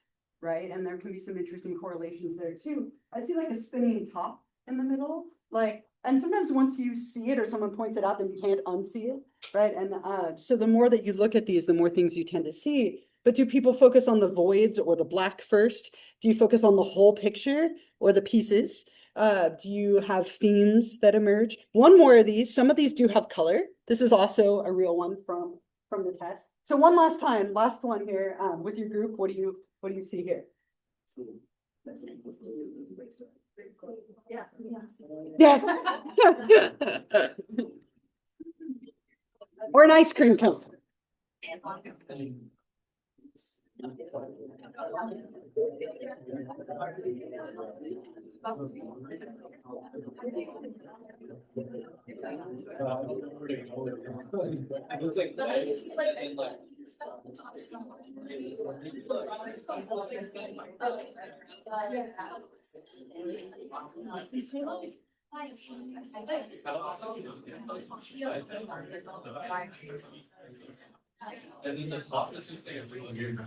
Right? And there can be some interesting correlations there too. I see like a spinning top in the middle, like, and sometimes once you see it or someone points it out, then you can't unsee it, right? And so the more that you look at these, the more things you tend to see. But do people focus on the voids or the black first? Do you focus on the whole picture or the pieces? Do you have themes that emerge? One more of these, some of these do have color. This is also a real one from the test. So one last time, last one here, with your group, what do you see here? Yeah. Yes. Or an ice cream cone. Looks like and like. And then the top is just like a really weird.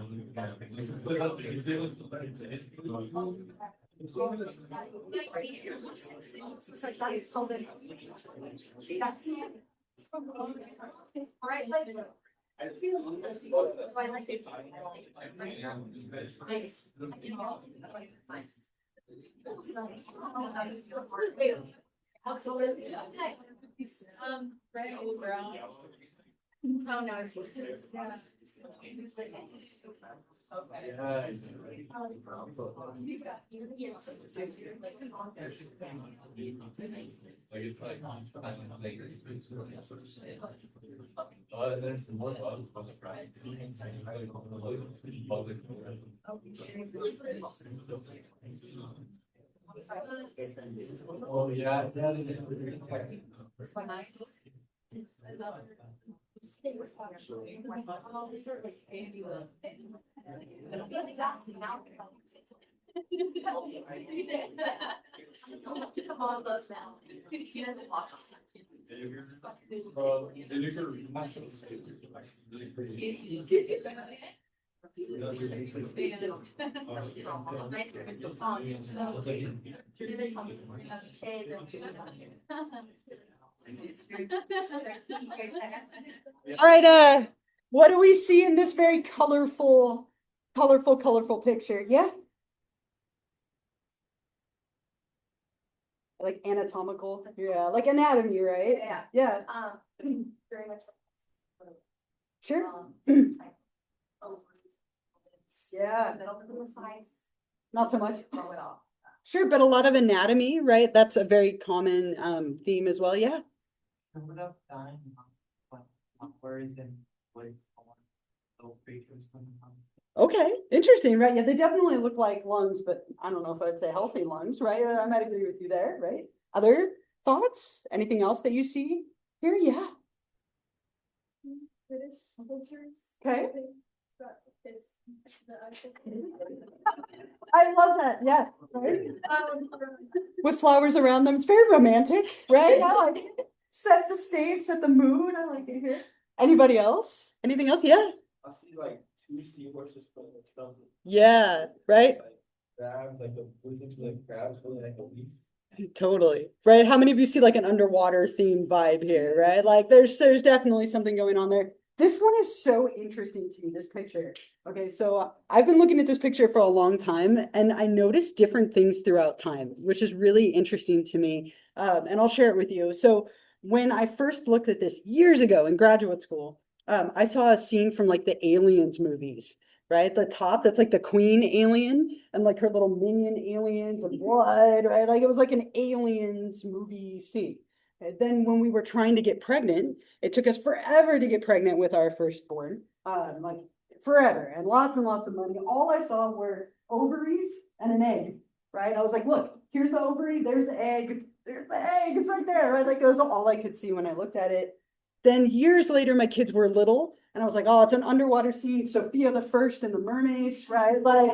Oh, no, I see. Like it's like, oh, there's the more bugs, was a friend. Oh, yeah. All right, what do we see in this very colorful picture? Yeah. Like anatomical, yeah, like anatomy, right? Yeah. Yeah, Very much. sure. Oh, Yeah, middle of the sides, not so much. throw it off. Sure, but a lot of anatomy, right? That's a very common theme as well, yeah. Without dying, worries and with little creatures coming from. Okay, interesting, right? Yeah, they definitely look like lungs, but I don't know if I'd say healthy lungs, right? I might agree with you there, right? Other thoughts? Anything else that you see here? Yeah. British cultures. Okay. It's I love that. Yeah. Right? With flowers around them. It's very romantic, right? I like it. Set the stage, set the mood. I like it here. Anybody else? Anything else? Yeah. I see like two seahorses putting their stuff. Yeah, right? Crabs, like the losing to like crabs, really like a leaf. Totally. Right. How many of you see like an underwater theme vibe here, right? Like there's definitely something going on there. This one is so interesting to me, this picture. Okay, so I've been looking at this picture for a long time and I noticed different things throughout time, which is really interesting to me. And I'll share it with you. So when I first looked at this years ago in graduate school, I saw a scene from like the Aliens movies, right? The top, that's like the queen alien and like her little minion aliens and blood, right? Like it was like an Aliens movie scene. And then when we were trying to get pregnant, it took us forever to get pregnant with our firstborn, like forever, and lots of money. All I saw were ovaries and an egg, right? I was like, look, here's the ovary, there's the egg, it's right there, right? Like those are all I could see when I looked at it. Then years later, my kids were little and I was like, oh, it's an underwater scene, Sophia the First and the Mermaids, right? Like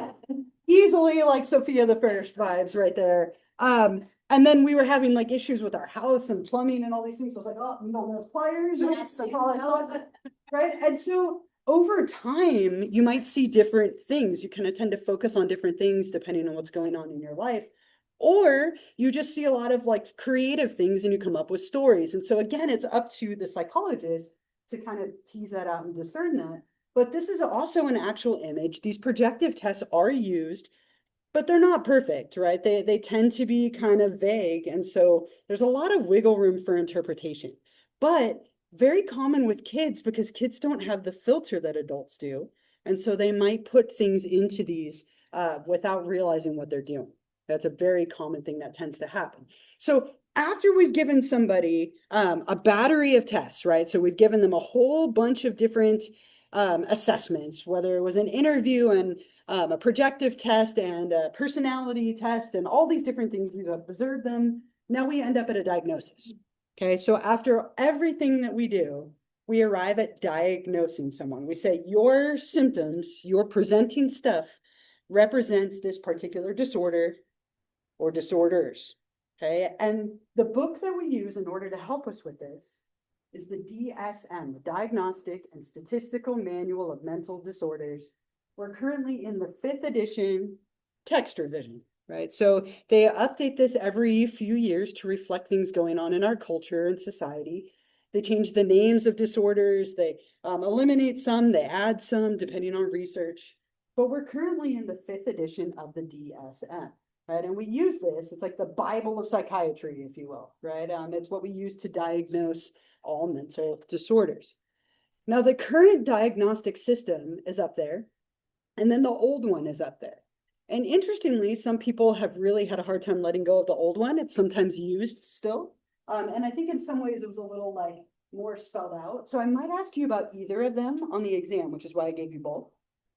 easily like Sophia the First vibes right there. And then we were having like issues with our house and plumbing and all these things. So I was like, oh, you don't know pliers? Yes. That's all I saw. Right? And so over time, you might see different things. You kind of tend to focus on different things depending on what's going on in your life. Or you just see a lot of like creative things and you come up with stories. And so again, it's up to the psychologist to kind of tease that out and discern that. But this is also an actual image. These projective tests are used, but they're not perfect, right? They tend to be kind of vague. And so there's a lot of wiggle room for interpretation. But very common with kids because kids don't have the filter that adults do. And so they might put things into these without realizing what they're doing. That's a very common thing that tends to happen. So after we've given somebody a battery of tests, right? So we've given them a whole bunch of different assessments, whether it was an interview and a projective test and a personality test and all these different things, we've observed them. Now we end up at a diagnosis. Okay, so after everything that we do, we arrive at diagnosing someone. We say your symptoms, your presenting stuff represents this particular disorder or disorders. Okay, and the book that we use in order to help us with this is the DSM, the Diagnostic and Statistical Manual of Mental Disorders. We're currently in the 5th edition text revision, right? So they update this every few years to reflect things going on in our culture and society. They change the names of disorders, they eliminate some, they add some, depending on research. But we're currently in the 5th edition of the DSM. Right, and we use this, it's like the Bible of psychiatry, if you will, right? It's what we use to diagnose all mental disorders. Now, the current diagnostic system is up there, and then the old one is up there. And interestingly, some people have really had a hard time letting go of the old one. It's sometimes used still. And I think in some ways it was a little like more spelled out. So I might ask you about either of them on the exam, which is why I gave you both.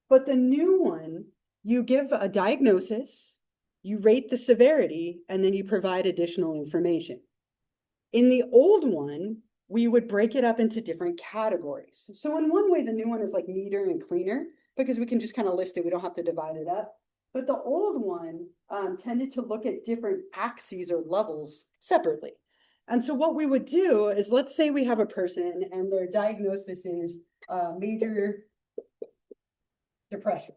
But the new one, you give a diagnosis, you rate the severity, and then you provide additional information. In the old one, we would break it up into different categories. So in one way, the new one is like neater and cleaner because we can just kind of list it. We don't have to divide it up. But the old one tended to look at different axes or levels separately. And so what we would do is, let's say we have a person and their diagnosis is major depression.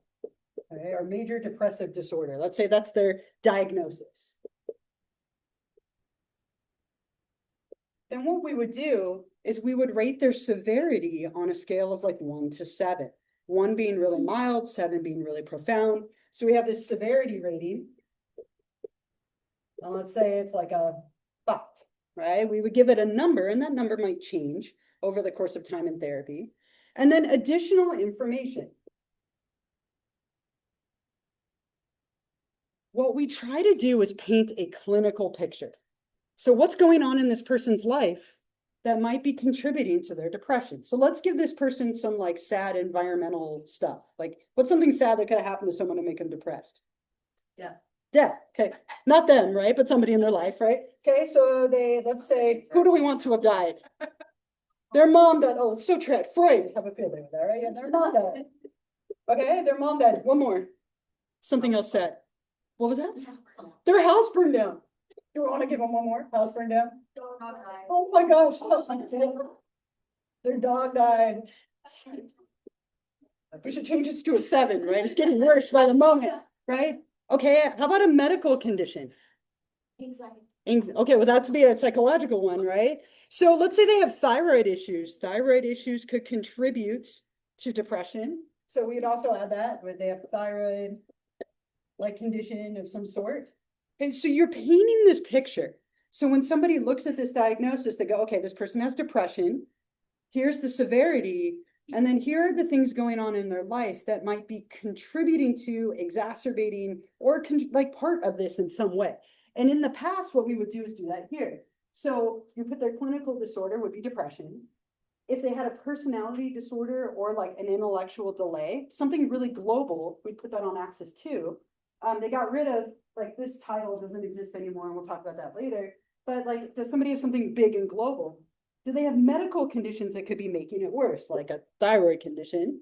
Okay, or major depressive disorder. Let's say that's their diagnosis. Then what we would do is we would rate their severity on a scale of like 1 to 7. 1 being really mild, 7 being really profound. So we have this severity rating. And let's say it's like a 5, right? We would give it a number, and that number might change over the course of time in therapy. And then additional information. What we try to do is paint a clinical picture. So what's going on in this person's life that might be contributing to their depression? So let's give this person some like sad environmental stuff. Like what's something sad that could have happened to someone to make them depressed? Death. Death, okay. Not them, right? But somebody in their life, right? Okay, so let's say, who do we want to have died? Their mom died. Oh, it's so tragic. Freud, have a feeling with that, right? Yeah, their mom died. Okay, their mom died. One more. Something else sad. What was that? Their house burned down. Do we want to give them one more? House burned down? Oh my gosh. Their dog died. We should change this to a 7, right? It's getting worse by the moment, right? Okay, how about a medical condition? Anxiety. Okay, well, that's be a psychological one, right? So let's say they have thyroid issues. Thyroid issues could contribute to depression. So we'd also add that where they have thyroid like condition of some sort. Okay, so you're painting this picture. So when somebody looks at this diagnosis, they go, okay, this person has depression. Here's the severity. And then here are the things going on in their life that might be contributing to, exacerbating, or like part of this in some way. And in the past, what we would do is do that here. So you put their clinical disorder would be depression. If they had a personality disorder or like an intellectual delay, something really global, we'd put that on axis 2. They got rid of, like, this title doesn't exist anymore, and we'll talk about that later. But like, does somebody have something big and global? Do they have medical conditions that could be making it worse, like a thyroid condition?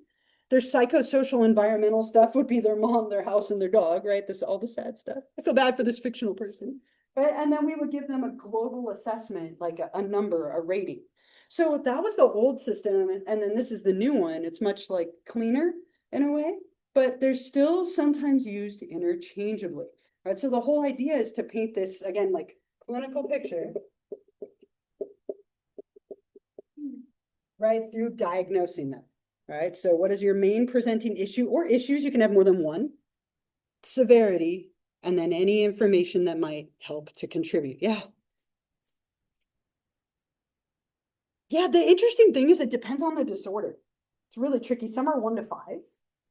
Their psychosocial environmental stuff would be their mom, their house, and their dog, right? This all the sad stuff. I feel bad for this fictional person, right? And then we would give them a global assessment, like a number, a rating. So that was the old system, and then this is the new one. It's much like cleaner in a way, but they're still sometimes used interchangeably, right? So the whole idea is to paint this again like clinical picture, right, through diagnosing them, right? So what is your main presenting issue or issues? You can have more than one. Severity, and then any information that might help to contribute. Yeah. Yeah, the interesting thing is it depends on the disorder. It's really tricky. Some are 1 to 5,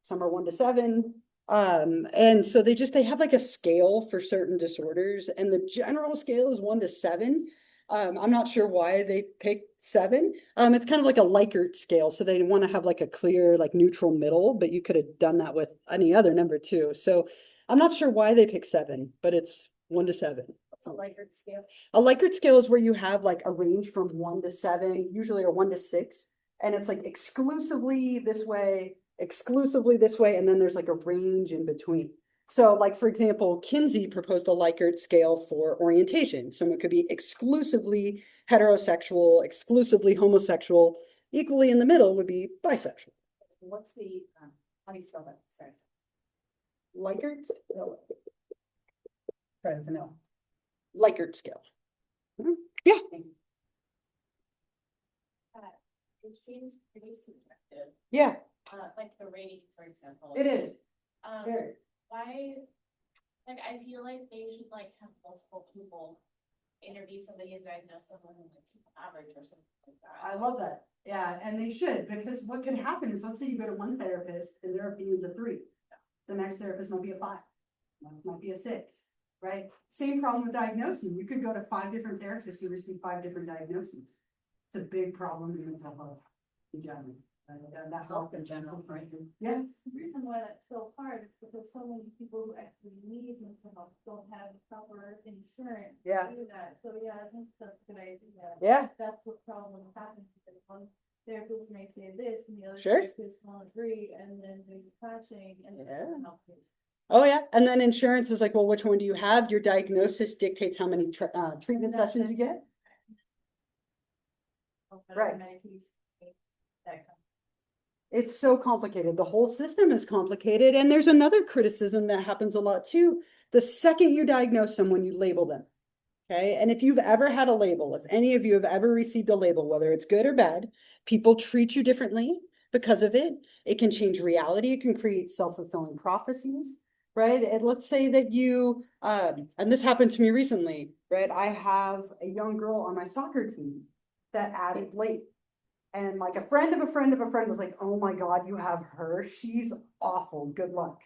some are 1 to 7. And so they have like a scale for certain disorders, and the general scale is 1 to 7. I'm not sure why they picked 7. It's kind of like a Likert scale, so they want to have like a clear, like neutral middle, but you could have done that with any other number too. So I'm not sure why they picked 7, but it's 1 to 7. It's a Likert scale. A Likert scale is where you have like a range from 1 to 7, usually, or 1 to 6, and it's like exclusively this way, and then there's like a range in between. So like, for example, Kinsey proposed a Likert scale for orientation. Someone could be exclusively heterosexual, exclusively homosexual, equally in the middle would be bisexual. What's the, how do you spell that? Sorry. Likert? No. Right, it's a no. Likert scale. Yeah. It seems pretty subjective, Yeah, like the rating, for example. it is. Very. Why, like, I feel like they should like have multiple people interview somebody and diagnose them with like average or something like that. I love that. Yeah, and they should, because what can happen is, let's say you go to one therapist and their opinion's a 3. The next therapist might be a 5. Next might be a 6, right? Same problem with diagnosing. You could go to 5 different therapists who receive 5 different diagnoses. It's a big problem in mental health in general. That health in general, right? Yeah. The reason why that's so hard is because so many people who actually need mental health don't have proper insurance. Yeah. To do that, so yeah, I think that's a good idea. Yeah. That's what problem happens, because one therapist may say this and the other Sure. therapist won't agree, and then there's clashing and it Yeah. doesn't help you. Oh, yeah. And then insurance is like, well, which one do you have? Your diagnosis dictates how many treatment That's sessions it. you get. Or Right. medication, that kind of- It's so complicated. The whole system is complicated. And there's another criticism that happens a lot too. The second you diagnose someone, you label them. Okay. And if you've ever had a label, if any of you have ever received a label, whether it's good or bad, people treat you differently because of it. It can change reality. It can create self-fulfilling prophecies, right? And let's say that you, and this happened to me recently, right? I have a young girl on my soccer team that added late. And like a friend of a friend of a friend was like, oh my God, you have her. She's awful. Good luck.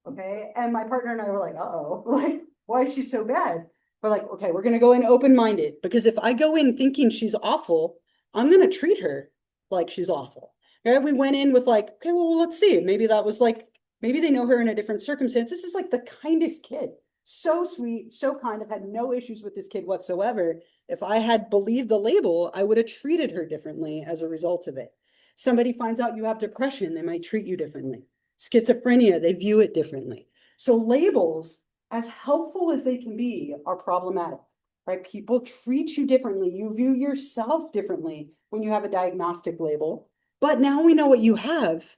Okay. And my partner and I were like, uh-oh, like, why is she so bad? We're like, okay, we're going to go in open-minded, because if I go in thinking she's awful, I'm going to treat her like she's awful. Right? We went in with like, okay, well, let's see. Maybe that was like, maybe they know her in a different circumstance. This is like the kindest kid. So sweet, so kind. I've had no issues with this kid whatsoever. If I had believed the label, I would have treated her differently as a result of it. Somebody finds out you have depression, they might treat you differently. Schizophrenia, they view it differently. So labels, as helpful as they can be, are problematic, right? People treat you differently. You view yourself differently when you have a diagnostic label. But now we know what you have,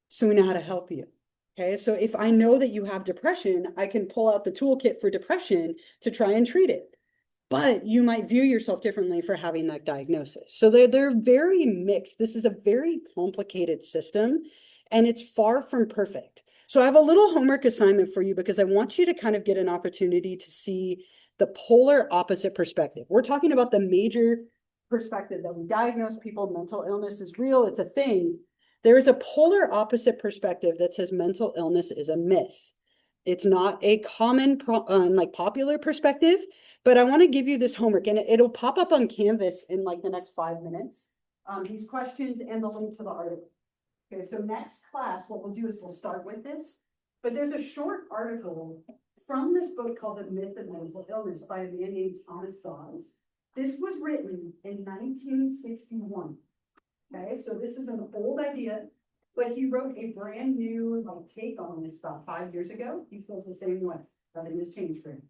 so we know how to help you. Okay, so if I know that you have depression, I can pull out the toolkit for depression to try and treat it. But you might view yourself differently for having that diagnosis. So they're very mixed. This is a very complicated system, and it's far from perfect. So I have a little homework assignment for you, because I want you to kind of get an opportunity to see the polar opposite perspective. We're talking about the major perspective that we diagnose people, mental illness is real, it's a thing. There is a polar opposite perspective that says mental illness is a myth. It's not a common, like popular perspective, but I want to give you this homework, and it'll pop up on Canvas in like the next 5 minutes. These questions and the link to the article. Okay, so next class, what we'll do is we'll start with this, but there's a short article from this book called The Myth of Mental Illness by a man named Thomas Sawes. This was written in 1961. Okay, so this is an old idea, but he wrote a brand new like take on this about 5 years ago. He feels the same way. Nothing has changed for him.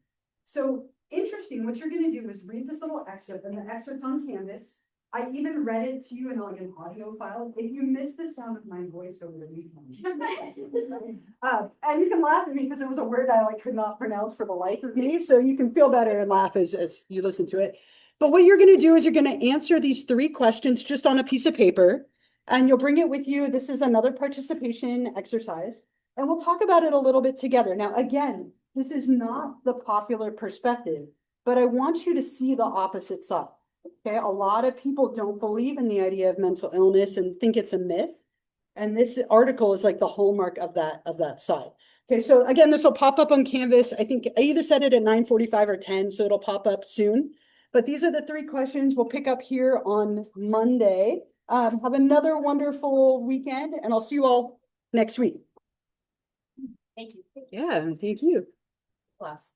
So interesting, what you're gonna do is read this little excerpt, and the excerpt's on Canvas. I even read it to you in like an audio file. If you miss the sound of my voice over the weekend. And you can laugh at me because it was a word I like could not pronounce for the life of me. So you can feel better and laugh as you listen to it. But what you're gonna do is you're gonna answer these 3 questions just on a piece of paper, and you'll bring it with you. This is another participation exercise, and we'll talk about it a little bit together. Now, again, this is not the popular perspective, but I want you to see the opposite side. Okay, a lot of people don't believe in the idea of mental illness and think it's a myth. And this article is like the hallmark of that side. Okay, so again, this will pop up on Canvas. I think I either said it at 9:45 or 10, so it'll pop up soon. But these are the 3 questions we'll pick up here on Monday. Have another wonderful weekend, and I'll see you all next week. Thank you. Yeah, thank you. Class.